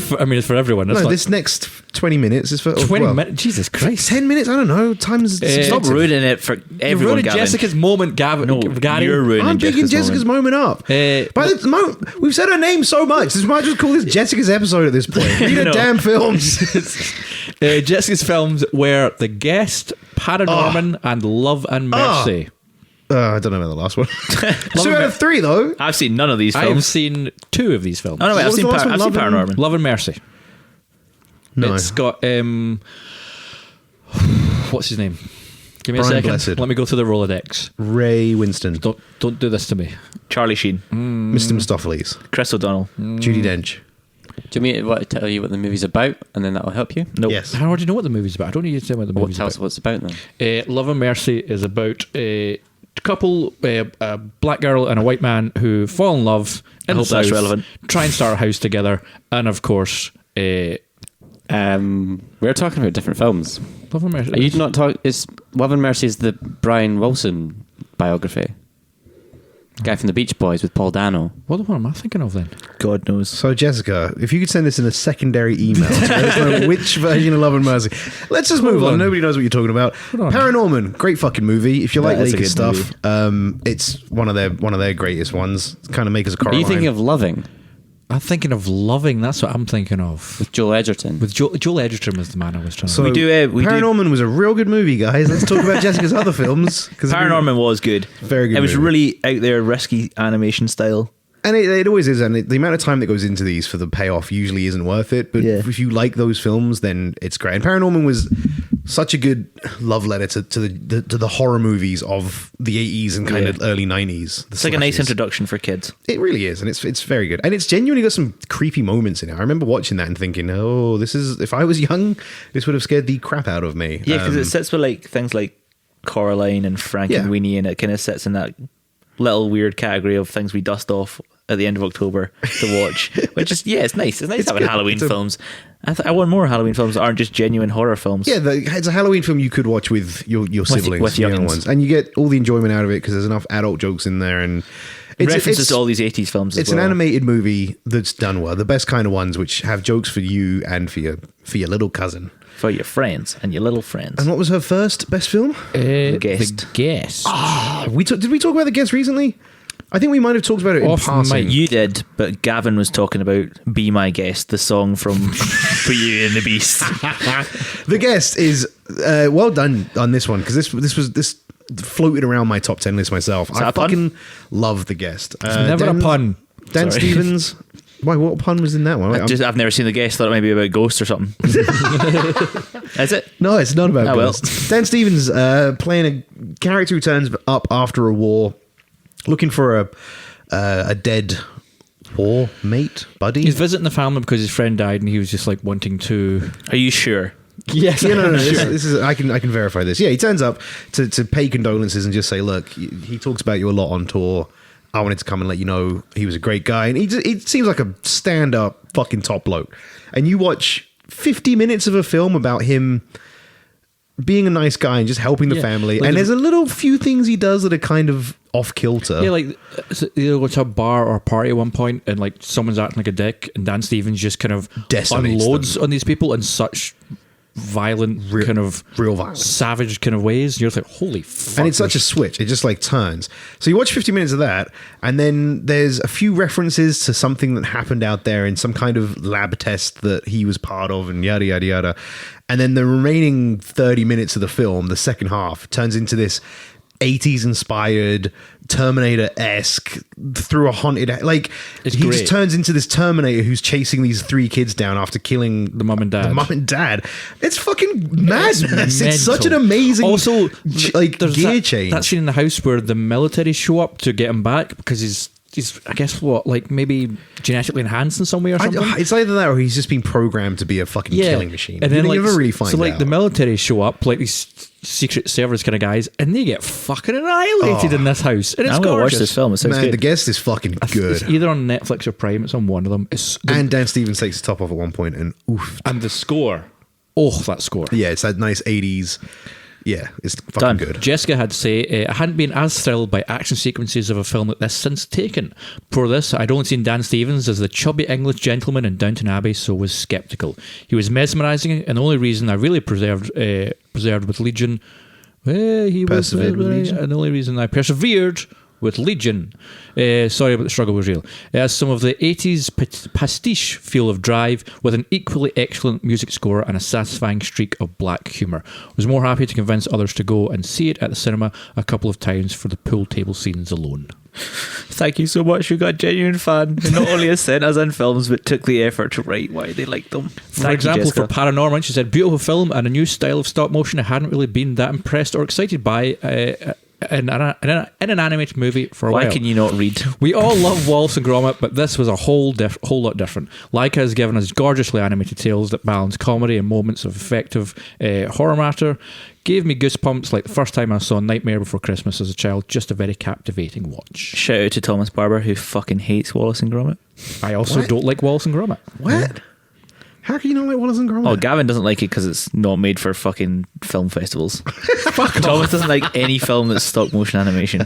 for everyone. It's No, not this next 20 minutes is for 20 minutes. Jesus Christ. 10 minutes? I don't know. Time's Stop subjective. ruining it for You've everyone, ruined Gavin. Jessica's moment, Gavin. No, Gary. you're ruining I'm picking Jessica's moment up. By the moment, we've said her name so much. This might just call this Jessica's episode at this point. Read her No. damn films. Jessica's films were The Guest, Paranorman, and Love and Mercy. I don't know about the last one. Love 2 out and of 3, though. I've seen none of these I've films. seen 2 of these films. Oh no, wait, What I've was seen, the last one? I've seen Love and- Paranorman. Love and Mercy. No. It's got what's his name? Give me Brian a second. Blessed. Let me go through the Rolodex. Ray Winston. Don't do this to me. Charlie Sheen, Mr. Mistopheles. Chris O'Donnell. Judi Dench. Do you mean to tell you what the movie's about, and then that'll help you? Nope. Yes. I already know what the movie's about. I don't need you to tell me what the Well, movie's tell us about. what it's about then. Love and Mercy is about a couple, a black girl and a white man who fall in love. In I hope the that's South, relevant. Try and start a house together, and of course, We're talking about different films. Love and Mercy. Are you not talking? Is Love and Mercy is the Brian Wilson biography? Guy from the Beach Boys with Paul Dano. What the one am I thinking of then? God knows. So, Jessica, if you could send this in a secondary email to let us know which version of Love and Mercy. Let's just move on. on. Nobody knows what you're talking about. on. Paranorman, great fucking movie. If you like That is a Lakers good stuff, it's one of their greatest ones. Kind of make us a Are Coraline. you thinking of Loving I'm thinking of Loving. That's what I'm thinking of. with Joel Edgerton? With Joel Edgerton was the man I was trying to. So, We do, Paranorman was a real good movie, guys. Let's talk about Jessica's other films. Paranorman was good. Very good It was movie. really out there, risky animation style. And it always is, and the amount of time that goes into these for the payoff usually isn't worth it. But Yeah. if you like those films, then it's great. And Paranorman was such a good love letter to the horror movies of the 80s and kind of early 90s. It's like a nice introduction for kids. It really is, and it's very good, and it's genuinely got some creepy moments in it. I remember watching that and thinking, "Oh, this is if I was young, this would have scared the crap out of me." Yeah, because it sits with like things like Coraline and Frankenweenie, and it kind of sits in that little weird category of things we dust off at the end of October to watch, which is it's nice. It's nice having good. Halloween films. I want more Halloween films that aren't just genuine horror films. Yeah, it's a Halloween film you could watch with your siblings, with young youngins. ones, and you get all the enjoyment out of it because there's enough adult jokes in there, and References to all these 80s films. It's as well. an animated movie that's done well. The best kind of ones, which have jokes for you and for your little cousin. For your friends and your little friends. And what was her first best film? The Guest. The Guest. Did we talk about The Guest recently? I think we might have talked about it in passing. You did, but Gavin was talking about "Be My Guest," the song from Beauty and the Beast. The Guest is well done on this one because this floated around my top 10 list myself. Is that I a pun? fucking love The Guest. Never a pun. Dan Sorry. Stevens. Why? What pun was in that one? I've never seen The Guest. Thought it might be about ghosts or something. Is it? No, it's not about Oh, well. ghosts. Dan Stevens playing a character who turns up after a war, looking for a dead war mate, buddy. He's visiting the family because his friend died, and he was just like wanting to. Are you sure? Yes, Yeah, no. This is I can verify this. Yeah, he turns up to pay condolences and just say, look, he talks about you a lot on tour. I wanted to come and let you know he was a great guy, and he seems like a stand-up fucking top bloke. And you watch 50 minutes of a film about him being a nice guy and just helping the family, like and there's a little few things he does that are kind of off kilter. Yeah, like they'll go to a bar or a party at one point, and like someone's acting like a dick, and Dan Stevens just kind of Decimates unloads them. on these people in such violent, kind of real violence. savage kind of ways. You're like, holy fuck! And it's such a switch. It just like turns. So you watch 50 minutes of that, and then there's a few references to something that happened out there in some kind of lab test that he was part of, and yada, yada, yada. And then the remaining 30 minutes of the film, the second half, turns into this 80s inspired Terminator-esque through a haunted like It's he great. just turns into this Terminator who's chasing these three kids down after killing The mum and dad. It's fucking madness. It's such an mental. amazing Also, like there's gear that, change. that scene in the house where the military show up to get him back because he's I guess what, like maybe genetically enhanced in some way or something. It's either that or he's just been programmed to be a fucking killing machine. And then you like never really find so like out. the military show up, like these secret service kind of guys, and they get fucking annihilated in this house. And it's I'm going to watch gorgeous. this film. It sounds Man, good. The Guest is fucking It's good. either on Netflix or Prime. It's on one of them. It's And Dan Stevens takes his top off at one point, and oof. and the score. Oh, that score. Yeah, it's that nice 80s. Yeah, it's fucking Done. good. Jessica had to say, I hadn't been as thrilled by action sequences of a film like this since Taken. For this, I'd only seen Dan Stevens as the chubby English gentleman in Downton Abbey, so was sceptical. He was mesmerising, and the only reason I really persevered with Legion, Persevered with Legion? and the only reason I persevered with Legion. Sorry, but the struggle was real. It has some of the 80s pastiche feel of Drive with an equally excellent music score and a satisfying streak of black humour. Was more happy to convince others to go and see it at the cinema a couple of times for the pool table scenes alone. Thank you so much. We got a genuine fan who not only has sent us in films but took the effort to write why they liked them. For example, for Paranorman, she said, beautiful film and a new style of stop motion I hadn't really been that impressed or excited by in an animated movie for a why while. can you not read? We all love Wallace and Gromit, but this was a whole lot different. Leica has given us gorgeously animated tales that balance comedy and moments of effective horror matter. Gave me goosebumps like the first time I saw Nightmare Before Christmas as a child. Just a very captivating watch. Shout out to Thomas Barber who fucking hates Wallace and Gromit. I also What? don't like Wallace and Gromit. What? How can you not like Wallace and Gromit? Oh, Gavin doesn't like it because it's not made for fucking film festivals. Thomas doesn't like any film that's stop motion animation.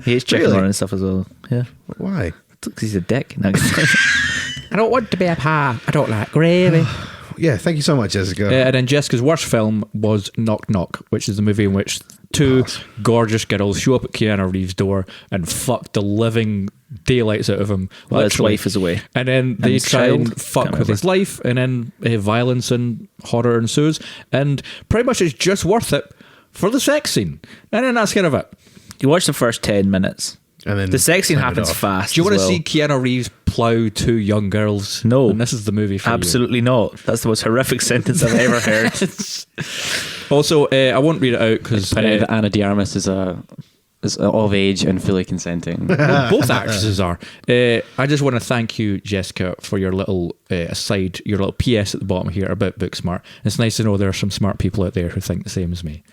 He hates Chicken Really? Run and stuff as well. Yeah, Why? because he's a dick. No, I don't want to be a pa. I don't like gravy. Yeah, thank you so much, Jessica. And then Jessica's worst film was Knock Knock, which is the movie in which two gorgeous girls show up at Keanu Reeves' door and fuck the living daylights out of him. Well, his literally. wife is away. And then they his try child. and fuck Can't with his life, and then violence and horror ensues. And pretty much it's just worth it for the sex scene. And then that's kind of it. You watch the first 10 minutes And then The sex scene turn it happens off. fast. Do you want as to well. see Keanu Reeves plow 2 young girls? No. And this is the movie for you. Absolutely not. That's the most horrific sentence I've ever heard. Also, I won't read it out because Anna de Armas is of age and fully consenting. both actresses are. I just want to thank you, Jessica, for your little aside, your little PS at the bottom here about Booksmart. It's nice to know there are some smart people out there who think the same as me.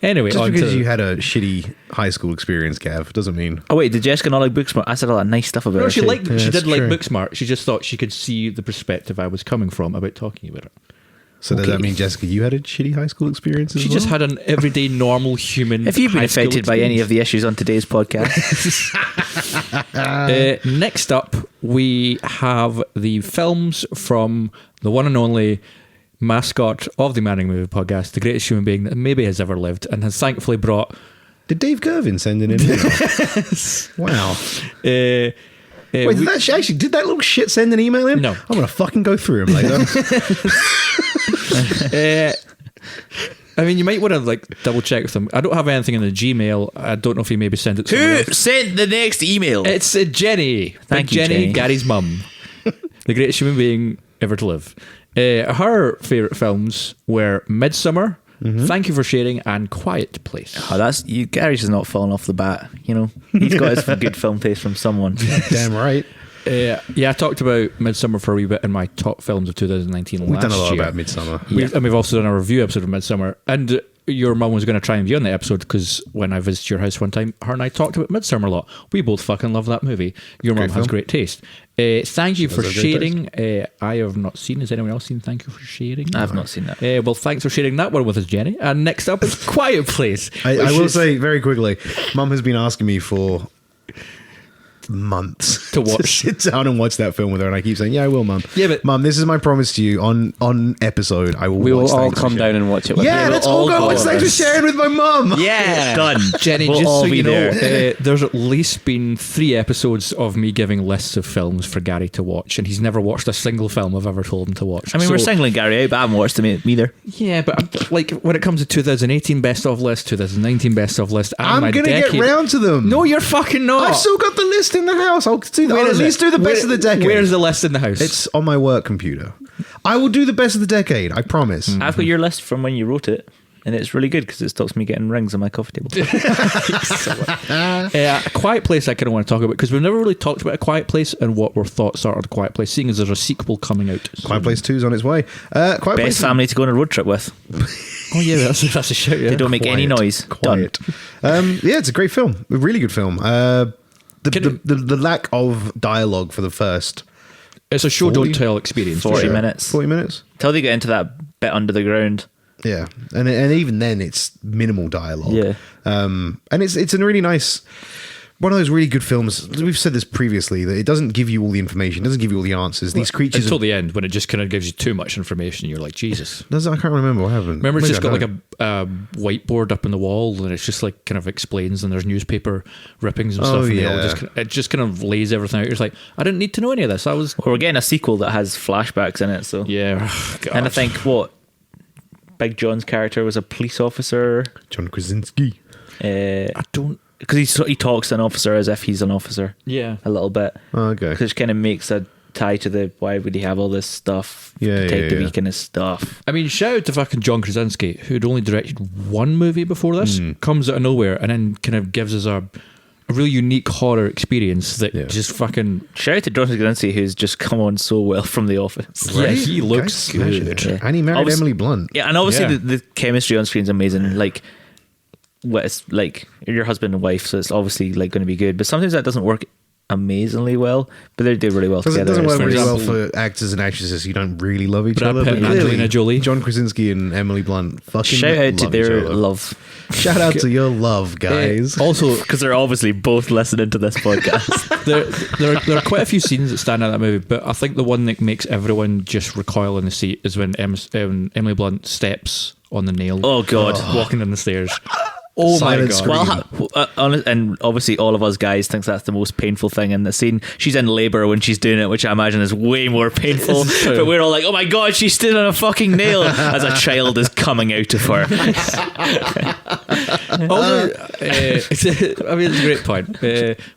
Anyway, Just on because to you had a shitty high school experience, Gav, doesn't mean. Oh wait, did Jessica not like Booksmart? I said all that nice stuff about no, her. she too. liked. Yeah, she did that's like true. Booksmart. She just thought she could see the perspective I was coming from about talking about it. So does that mean, Jessica, you had a shitty high school experience as She well? just had an everyday, normal human. If you've been high school affected by any experience. of the issues on today's podcast, Next up, we have the films from the one and only mascot of the Manning Movie Podcast, the greatest human being that maybe has ever lived, and has thankfully brought. Did Dave Gervin send in an email? Wow. Wait, did that little shit send an email in? No. I'm going to fucking go through him later. I mean, you might want to like double check with him. I don't have anything in the Gmail. I don't know if he maybe sent it to someone who else. sent the next email? It's Jenny. Thank Big you, Jenny, Jenny. Gary's mum. The greatest human being ever to live. Her favourite films were Midsummer, Thank You for Sharing, and Quiet Place. Oh, that's you. Gary's has not fallen off the bat. You know, he's got his good film taste from someone. Damn right. Yeah, I talked about Midsummer for a wee bit in my top films of 2019 We've last done a lot year. about Midsummer. And we've also done a review episode of Midsummer. And your mum was going to try and be on the episode because when I visited your house one time, her and I talked about Midsummer a lot. We both fucking love that movie. Your mum has film. great taste. Thank you for Does have great sharing. I have not seen. Has anyone else seen Thank You for Sharing? I've not seen that. Well, thanks for sharing that one with us, Jenny. And next up is Quiet Place. I which will is- say very quickly, Mum has been asking me for months To watch. sit down and watch that film with her, and I keep saying, "Yeah, I will, Mum." Yeah, but- Mum, this is my promise to you. On episode, I will. We will watch all Thanks for come Sharing. down and watch it with Yeah, you. let's all go watch Thanks for Sharing with my mum. Yeah, done. Jenny, We'll just all so be you know, there. there's at least been 3 episodes of me giving lists of films for Gary to watch, and he's never watched a single film I've ever told him to watch. I mean, So- we're singling Gary out, but I haven't watched him either. Yeah, but like when it comes to 2018 best of list, 2019 best of list, and I'm my gonna decade, get round to them. No, you're fucking not. I've still got the list in the house. I'll do that. Where I'll is at least it? do the best of the decade. Where's the list in the house? It's on my work computer. I will do the best of the decade. I promise. I've got your list from when you wrote it, and it's really good because it stops me getting rings on my coffee table. A Quiet Place I kind of want to talk about because we've never really talked about A Quiet Place and what our thoughts are on A Quiet Place, seeing as there's a sequel coming out. Quiet Place 2's on its way. Quiet Place. Best family to go on a road trip with. Oh yeah, that's a shout. Yeah. They don't make any noise. Quiet. Yeah, it's a great film. A really good film. The lack of dialogue for the first It's a show 40? don't tell experience. 40 Yeah. minutes. 40 minutes. Till they get into that bit under the ground. Yeah, and even then it's minimal dialogue. Yeah. And it's a really nice, one of those really good films. We've said this previously that it doesn't give you all the information, doesn't give you all the answers. These creatures. Until the end, when it just kind of gives you too much information, you're like, Jesus. I can't remember what happened. Remember, it's Maybe just got I like a whiteboard up on the wall, and it's just like kind of explains, and there's newspaper rippings and Oh, stuff. And they all yeah. it just kind of lays everything out. You're just like, I didn't need to know any of this. I was, Well, we're getting a sequel that has flashbacks in it, so. yeah. And I think Big John's character was a police officer. John Krasinski. I don't. Because he talks to an officer as if he's an officer. Yeah. A little bit. Oh, okay. Because it kind of makes a tie to the why would he have all this stuff? Yeah, Detective yeah. kind of stuff. I mean, shout out to fucking John Krasinski, who'd only directed one movie before this, comes out of nowhere, and then kind of gives us a really unique horror experience that Yeah. just fucking. Shout out to John Krasinski, who's just come on so well from The Office. Yeah, he looks Guy's smashing good. it. Yeah. And he married Obviously- Emily Blunt. Yeah, and obviously Yeah. the chemistry on screen is amazing. Like, what it's like your husband and wife, so it's obviously like going to be good. But sometimes that doesn't work amazingly well. But they do really well It together. doesn't work For really well example, for actors and actresses who don't really love each Brad other. Pitt But and clearly, Angelina Jolie. John Krasinski and Emily Blunt fucking Shout out to love their each other. love, Shout out to your love, guys. Also, because they're obviously both listening to this podcast. there are quite a few scenes that stand out in that movie, but I think the one that makes everyone just recoil in the seat is when Emily Blunt steps on the nail. Oh, God. walking down the stairs. Oh Silent my god! scream. Well, and obviously all of us guys thinks that's the most painful thing in the scene. She's in labour when she's doing it, which I imagine is way more painful. This is true. But we're all like, "Oh my god, she stood on a fucking nail!" as a child is coming out of her. Also, I mean, it's a great point.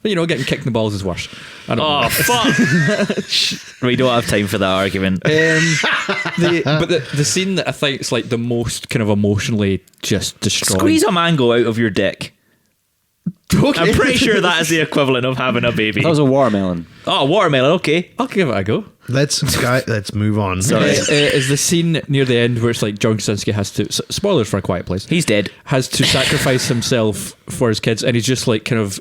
But getting kicked in the balls is worse. I don't know. Oh fuck! We don't have time for that argument. But the scene that I think is like the most kind of emotionally just destroying. Squeeze a mango out of your dick. I'm pretty sure that is the equivalent of having a baby. That was a watermelon. Oh, watermelon. Okay. I'll give it a go. Let's move on. Sorry. Is the scene near the end where it's like John Krasinski has to, spoilers for A Quiet Place, He's dead. has to sacrifice himself for his kids, and he's just like kind of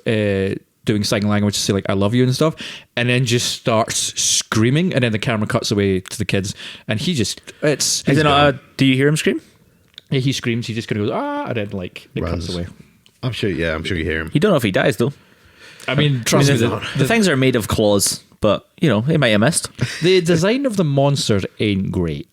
doing sign language to say like I love you and stuff, and then just starts screaming, and then the camera cuts away to the kids, and he just Is it not? Do you hear him scream? he screams, he just kind of goes and then like it Runs. cuts away. I'm sure you hear him. You don't know if he dies though. I mean, trust me, The things are made of claws, but he might have missed. the design of the monsters ain't great.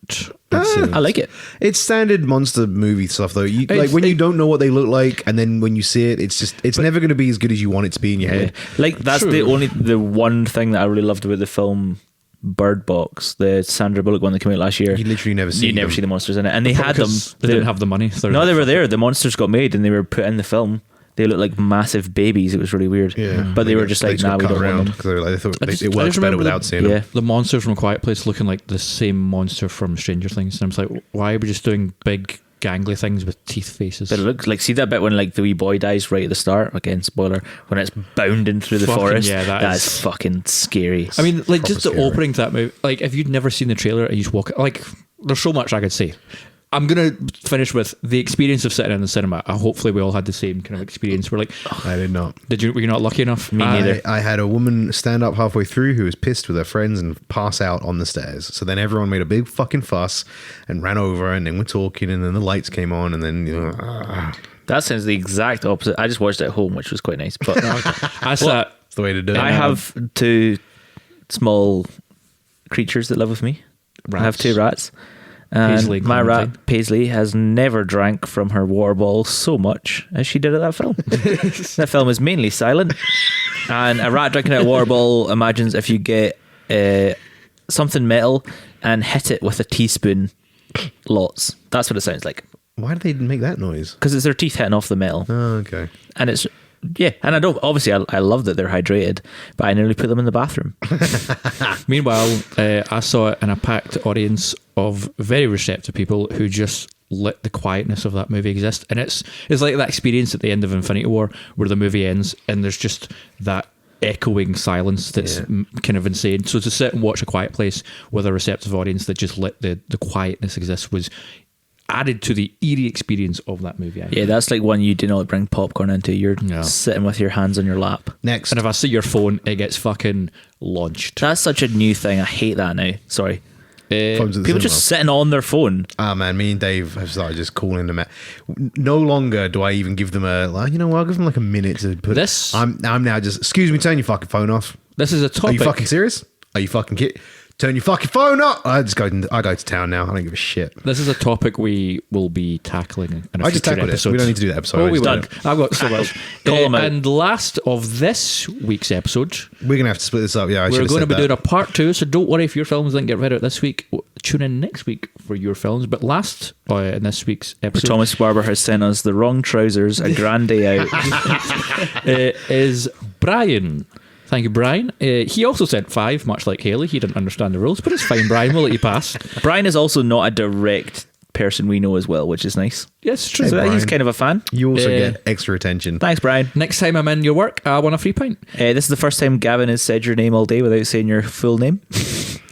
I like it. It's standard monster movie stuff, though. You, It's- like when you don't know what they look like, and then when you see it, it's never going to be as good as you want it to be in your head. Like that's True. the one thing that I really loved about the film Bird Box, the Sandra Bullock one that came out last year. You literally never see. You never them. see the monsters in it, and they had them. Because they didn't have the money. So No, they were there. The monsters got made, and they were put in the film. They looked like massive babies. It was really weird. Yeah, but they were just like, nah, we don't want them. because they thought I just it works better remember without seeing Yeah. them. the monster from A Quiet Place looking like the same monster from Stranger Things, and I was like, why are we just doing big gangly things with teeth faces? But it looks like, see that bit when like the wee boy dies right at the start? Again, spoiler. When it's bounding through the Fucking forest. yeah, that's fucking scary. I mean, like Proper just the scary. opening to that movie. Like, if you'd never seen the trailer and you just walk, like, there's so much I could say. I'm gonna finish with the experience of sitting in the cinema. Hopefully, we all had the same kind of experience. We're like, I did not. were you not lucky enough? Me neither. I had a woman stand up halfway through who was pissed with her friends and pass out on the stairs. So then everyone made a big fucking fuss and ran over, and then we're talking, and then the lights came on, and then That sounds the exact opposite. I just watched it at home, which was quite nice. But I sat. it's the way to do it. I have two small creatures that live with me. I have two rats. And Paisley and my Clementine. rat, Paisley, has never drank from her water bottle so much as she did at that film. That film is mainly silent. And a rat drinking out a water bottle imagines if you get something metal and hit it with a teaspoon lots. That's what it sounds like. Why did they make that noise? Because it's their teeth hitting off the metal. Oh, okay. And it's, yeah. And I don't, obviously, I love that they're hydrated, but I nearly put them in the bathroom. Meanwhile, I saw it in a packed audience of very receptive people who just let the quietness of that movie exist. And it's like that experience at the end of Infinity War where the movie ends and there's just that echoing silence that's kind of insane. So to sit and watch A Quiet Place with a receptive audience that just let the quietness exist was added to the eerie experience of that movie. Yeah, that's like one you do not bring popcorn into. You're Yeah. sitting with your hands on your lap. Next. And if I see your phone, it gets fucking launched. That's such a new thing. I hate that now. Sorry. Phones at the People cinema. just sitting on their phone. Ah man, me and Dave have started just calling them. No longer do I even give them I'll give them like a minute to put This- I'm now just, excuse me, turn your fucking phone off. This is a Are topic. you fucking serious? Are you fucking kidding? Turn your fucking phone off. I go to town now. I don't give a shit. This is a topic we will be tackling in a I just future tackled it. episode. We don't need to do that episode. Oh, I we just will. did it. I've got so much. Call them out. And last of this week's episode, We're gonna have to split this up. Yeah, we're going to be doing a part 2. So don't worry if your films didn't get read out this week. Tune in next week for your films. But last in this week's episode Thomas Barber has sent us the wrong trousers, a grand day out. is Brian. Thank you, Brian. He also sent 5, much like Haley. He didn't understand the rules, but it's fine, Brian. We'll let you pass. Brian is also not a direct person we know as well, which is nice. Yes, true. So Brian. he's kind of a fan. You also Uh, get extra attention. Thanks, Brian. Next time I'm in your work, I want a free pint. This is the first time Gavin has said your name all day without saying your full name.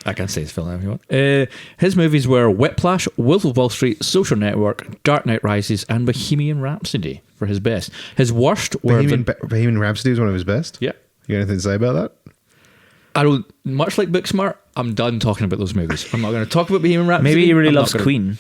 I can say his film if you want. His movies were Whiplash, Wolf of Wall Street, Social Network, Dark Knight Rises, and Bohemian Rhapsody for his best. His worst were Bohemian Rhapsody is one of his best. Yeah. You got anything to say about that? I don't. Much like Booksmart, I'm done talking about those movies. I'm not going to talk about Bohemian Rhapsody. Maybe he really I'm not loves gonna- Queen.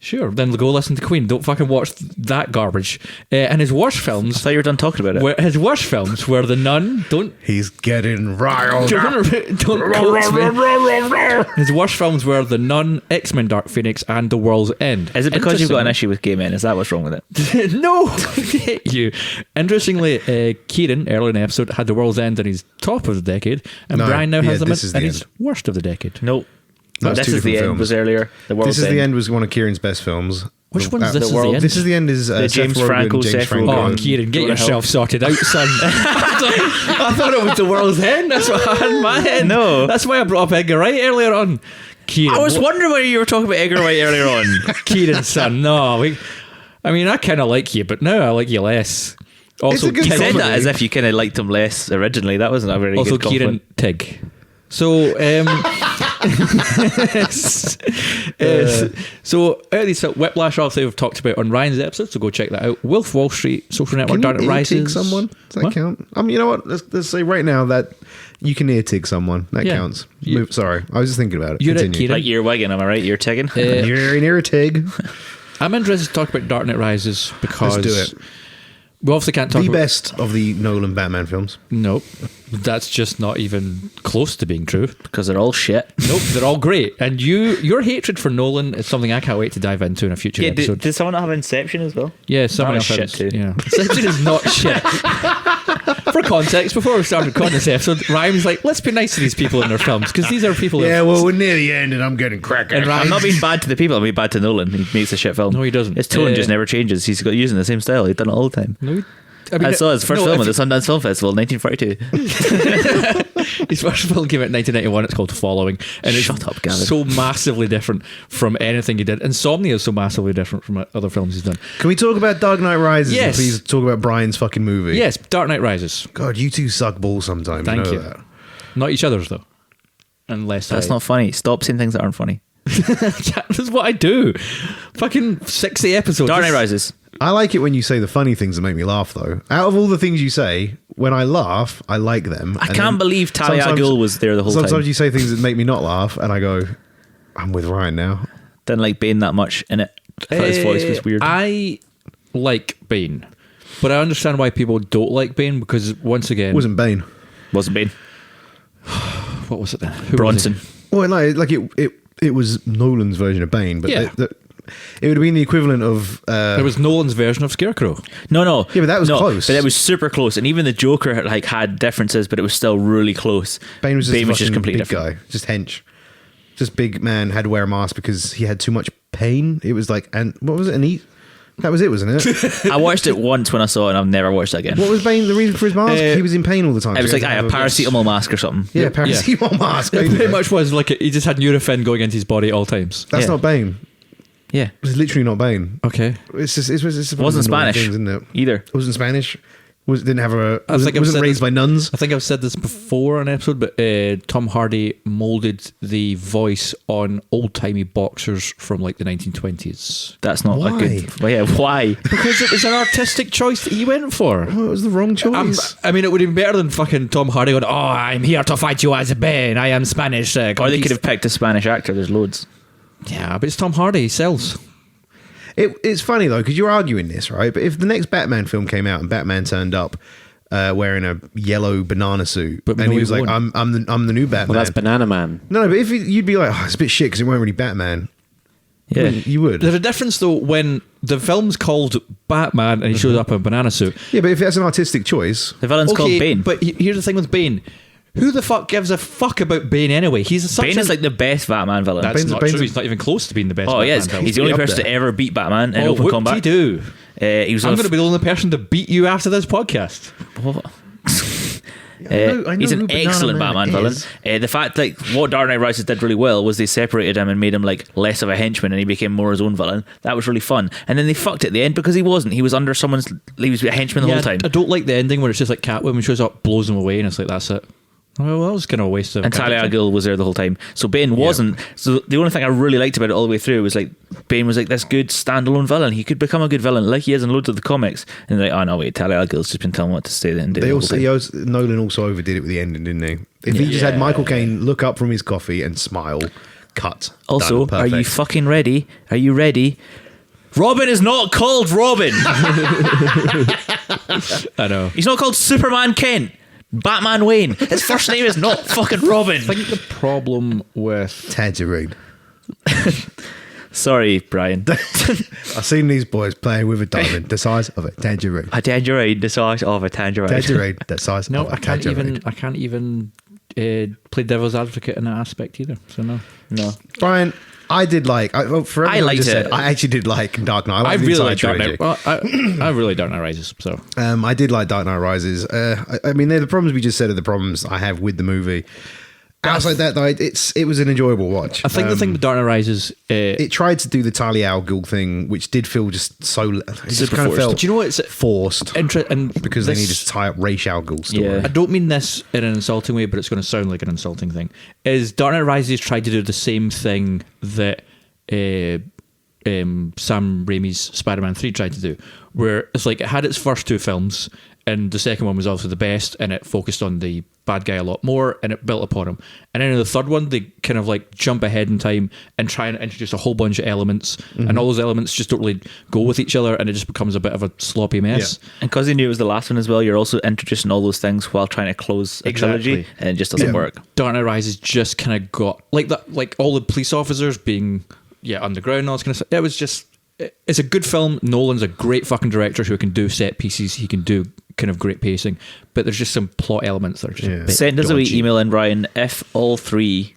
Sure, then go listen to Queen. Don't fucking watch that garbage. And his worst I films, thought you were done talking about it. his worst films were The Nun. He's getting riled. Don't quote me. His worst films were The Nun, X-Men: Dark Phoenix, and The World's End. Is it because you've got an issue with gay men? Is that what's wrong with it? No, hate you. Interestingly, Kieran earlier in the episode had The World's End in his top of the decade, and No, Brian now has them this is in the his end. worst of the decade. Nope. That's This two is the different end. films. Was earlier. The World's This is the End was one of Kieran's best films. Which one is This The Is World- the End? This is the End is The Seth James Rogen, Franco, James Seth Franco. Oh, Rogen. Kieran, get Jonah yourself sorted out, son. I thought it was The World's End. That's what I had in my head. No. That's why I brought up Edgar Wright earlier on. Kieran. I was wondering why you were talking about Edgar Wright earlier on. Kieran, son. No. I mean, I kind of like you, but now I like you less. Also, a good You said comedy. that as if you kind of liked him less originally. That wasn't a very also good Kieran compliment. Tig. So, so out of these Whiplash, obviously we've talked about on Ryan's episode, so go check that out. Wolf Wall Street, Social Network, Can Dark Knight you Rises. ear-tig someone? Does that What? count? You know what? Let's say right now that you can ear-tig someone. That Yeah. counts. You- Sorry, I was just thinking about it. You're it, Continue. Kieran. Like ear wagging, am I right? Ear tagging? You're an ear-tig. I'm interested to talk about Dark Knight Rises because Let's do it. we obviously can't talk The about... best of the Nolan Batman films. Nope. That's just not even close to being true. Because they're all shit. Nope, they're all great. And your hatred for Nolan is something I can't wait to dive into in a future Yeah, episode. did someone not have Inception as well? Yeah, someone That else was shit has- too. Yeah, Inception is not shit. For context, before we started recording this episode, Ryan was like, "Let's be nice to these people in their films because these are people." Yeah, well, we're near the end and I'm getting cracking. And Ryan, I'm not being bad to the people, I'm being bad to Nolan. He makes a shit film. No, he doesn't. His tone Uh, just never changes. He's got using the same style. He's done it all the time. No, I saw his first film at the Sundance Film Festival in 1942. His first film came out in 1991. It's called Following, and it's Shut up, Gavin. so massively different from anything he did. Insomnia is so massively different from other films he's done. Can we talk about Dark Knight Rises? Yes. And please talk about Brian's fucking movie. Yes, Dark Knight Rises. God, you two suck balls sometimes. Thank know you. That. Not each other's though, unless That's not funny. Stop saying things that aren't funny. That's what I do. Fucking 60 episodes. Dark Knight Rises. I like it when you say the funny things that make me laugh, though. Out of all the things you say, when I laugh, I like them. I And can't then believe Talia al sometimes- Ghul was there the whole Sometimes time. you say things that make me not laugh, and I go, I'm with Ryan now. Didn't like Bane that much in it. I thought his voice was weird. I like Bane, but I understand why people don't like Bane because once again, It wasn't Bane. Wasn't Bane. what was it then? Who was Bronson. it? Well, no, like it was Nolan's version of Bane, but Yeah. it would have been the equivalent of. It was Nolan's version of Scarecrow. No. Yeah, but that was close. But it was super close, and even the Joker like had differences, but it was still really close. Bane was just, just completely big different. guy, just hench. Just big man had to wear a mask because he had too much pain. It was like, and what was it? That was it, wasn't it? I watched it once when I saw it, and I've never watched it again. What was Bane? The reason for his mask? He was in pain all the time. It was so like he had a to have paracetamol mask or something. Yeah, paracetamol mask. It basically. pretty much was like he just had Nurofen going into his body at all times. That's Yeah. not Bane. Yeah. It's literally not Bane. Okay. It's just it's Wasn't one of the Spanish things, isn't it? either. It wasn't Spanish. Didn't have a. I think I've Wasn't said raised this- by nuns. I think I've said this before on an episode, but Tom Hardy molded the voice on old-timey boxers from like the 1920s. That's not Why? a good. Well, yeah, why? Because it was an artistic choice that he went for. Oh, it was the wrong choice. I mean, it would have been better than fucking Tom Hardy going, "Oh, I'm here to fight you as a Bane. I am Spanish." Or they could have picked a Spanish actor. There's loads. Yeah, but it's Tom Hardy. He sells. It's funny though because you're arguing this, right? But if the next Batman film came out and Batman turned up wearing a yellow banana suit, But and no, he he was like, won't. "I'm the new Batman." Well, that's Banana Man. No, but if you'd be like, "Oh, it's a bit shit because it weren't really Batman." Yeah. You would. There's a difference though when the film's called Batman and he shows up in a banana suit. Yeah, but if that's an artistic choice, The villain's called Bane. But here's the thing with Bane. Who the fuck gives a fuck about Bane anyway? He's such Bane a... is like the best Batman villain. That's not Bane's true. a- He's not even close to being the best Oh, Batman yes. villain. He's the only up person there. to ever beat Batman in Oh, open what combat. did he do? He was I'm on going to be the only person to beat you after this podcast. I know he's who an Banana excellent Man Batman villain. is. The fact like what Dark Knight Rises did really well was they separated him and made him like less of a henchman, and he became more his own villain. That was really fun. And then they fucked it at the end because he wasn't. He was under someone's. He was a henchman the whole time. I don't like the ending where it's just like Catwoman shows up, blows him away, and it's like, that's it. Well, that was kind of a waste of... And Talia al Ghul was there the whole time. So Bane wasn't. So the only thing I really liked about it all the way through was like Bane was like this good standalone villain. He could become a good villain like he is in loads of the comics. And they're like, oh no, wait, Talia al Ghul's just been telling him what to say and do. They the also, whole time. Nolan also overdid it with the ending, didn't he? If he just had Michael Caine look up from his coffee and smile, cut. Also, Done. are you Perfect. fucking ready? Are you ready? Robin is not called Robin. I know. He's not called Superman Kent. Batman Wayne. His first name is not fucking Robin. I think the problem with Tangerine. Sorry, Brian. I've seen these boys playing with a diamond the size of a tangerine. A tangerine the size of a tangerine. Tangerine the size no, of a I can't tangerine. even play devil's advocate in that aspect either. So no. Brian, I did like. For everything liked just it. said, I actually did like Dark Knight. I liked the really entire like Dark trilogy. Knight. Well, I really Dark Knight Rises. So I did like Dark Knight Rises. I mean, they're the problems we just said are the problems I have with the movie. Outside that, though, it was an enjoyable watch. I think the thing with Dark Knight Rises, it tried to do the Talia al Ghul thing, which did feel just so. It just Super kind of forced. felt do you know what? It's forced and because they this- needed to tie up Ra's al Ghul's story. Yeah. I don't mean this in an insulting way, but it's going to sound like an insulting thing. Is Dark Knight Rises tried to do the same thing that Sam Raimi's Spider-Man 3 tried to do, where it's like it had its first two films, and the second one was also the best, and it focused on the bad guy a lot more, and it built upon him. And then in the third one, they kind of like jump ahead in time and try and introduce a whole bunch of elements, and all those elements just don't really go with each other, and it just becomes a bit of a sloppy mess. And because they knew it was the last one as well, you're also introducing all those things while trying to close a trilogy, and it just doesn't work. Dark Knight Rises just kind of got like that, like all the police officers being underground and all this kind of stuff. It was just, it's a good film. Nolan's a great fucking director who can do set pieces. He can do kind of great pacing, but there's just some plot elements that are just a bit Send us a wee dodgy. email in, Ryan. If all three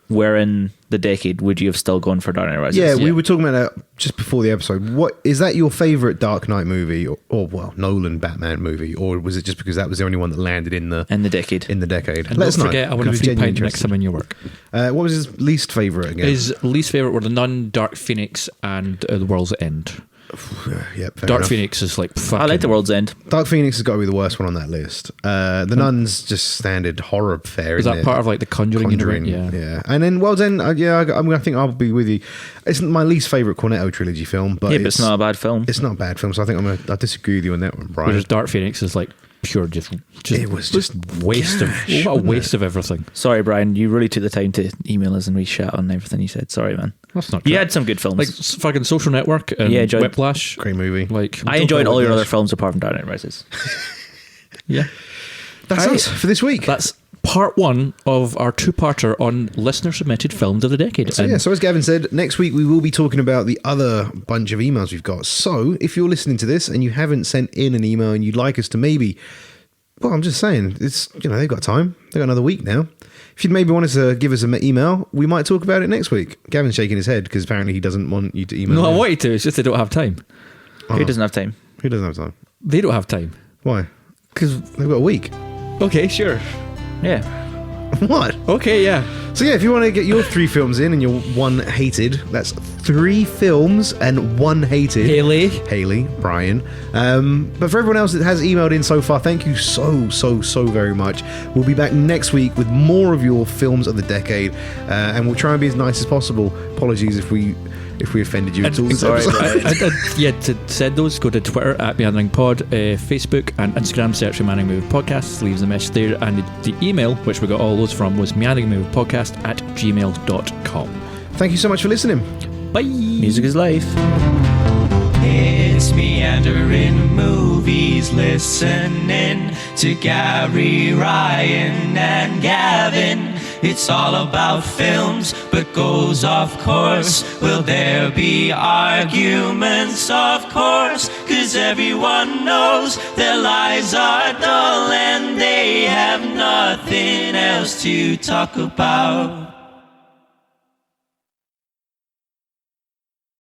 were in the decade, would you have still gone for Dark Knight Rises? Yeah, we were talking about that just before the episode. What is that your favorite Dark Knight movie, or well, Nolan Batman movie, or was it just because that was the only one that landed in the decade. decade? And Let us don't know. forget, I want a Because free we're genuinely pint next time in your work. What was his least favorite again? His least favorite were The Nun, Dark Phoenix, and The World's End. Yep, fair Dark enough. Phoenix is like fucking, I like The World's End. Dark Phoenix has got to be the worst one on that list. The Nun's just standard horror fare. Is isn't that it? part of like the Conjuring? Conjuring, Yeah. And then World's End, I think I'll be with you. It's my least favorite Cornetto trilogy film, but Yeah, but it's not a bad film. It's not a bad film, so I think I disagree with you on that one, Brian. Whereas Dark Phoenix is like pure, just It was just waste gash, of what a wasn't waste it? of everything. Sorry, Brian. You really took the time to email us and we chat on everything you said. Sorry, man. That's not You true. had some good films. Like fucking Social Network and Yeah, enjoyed- Whiplash. Great movie. Like I enjoyed all your Whiplash. other films apart from Dark Knight Rises. yeah. That's Right. us for this week. That's part one of our two-parter on listener submitted films of the decade. So And so as Gavin said, next week we will be talking about the other bunch of emails we've got. So if you're listening to this and you haven't sent in an email and you'd like us to maybe, well, I'm just saying, it's they've got time. They've got another week now. If you'd maybe want us to give us an email, we might talk about it next week. Gavin's shaking his head because apparently he doesn't want you to email. no, I him. want you to. It's just they don't have time. Who doesn't have time? Who doesn't have time? They don't have time. Why? Because They've got a week. okay, sure. Yeah. What? Okay, yeah. So yeah, if you want to get your 3 films in and your 1 hated, that's 3 films and 1 hated. Haley, Brian. But for everyone else that has emailed in so far, thank you so very much. We'll be back next week with more of your films of the decade, and we'll try and be as nice as possible. Apologies if we offended you at all this episode. To send those, go to Twitter at MeanderingPod, Facebook and Instagram, search for Manning Movie Podcasts, leaves a message there, and the email, which we got all those from, was meanderingmoviepodcast@gmail.com. Thank you so much for listening. Bye. Music is life. It's meandering movies, listening to Gary, Ryan, and Gavin. It's all about films, but goes off course. Will there be arguments? Of course, 'cause everyone knows their lives are dull and they have nothing else to talk about.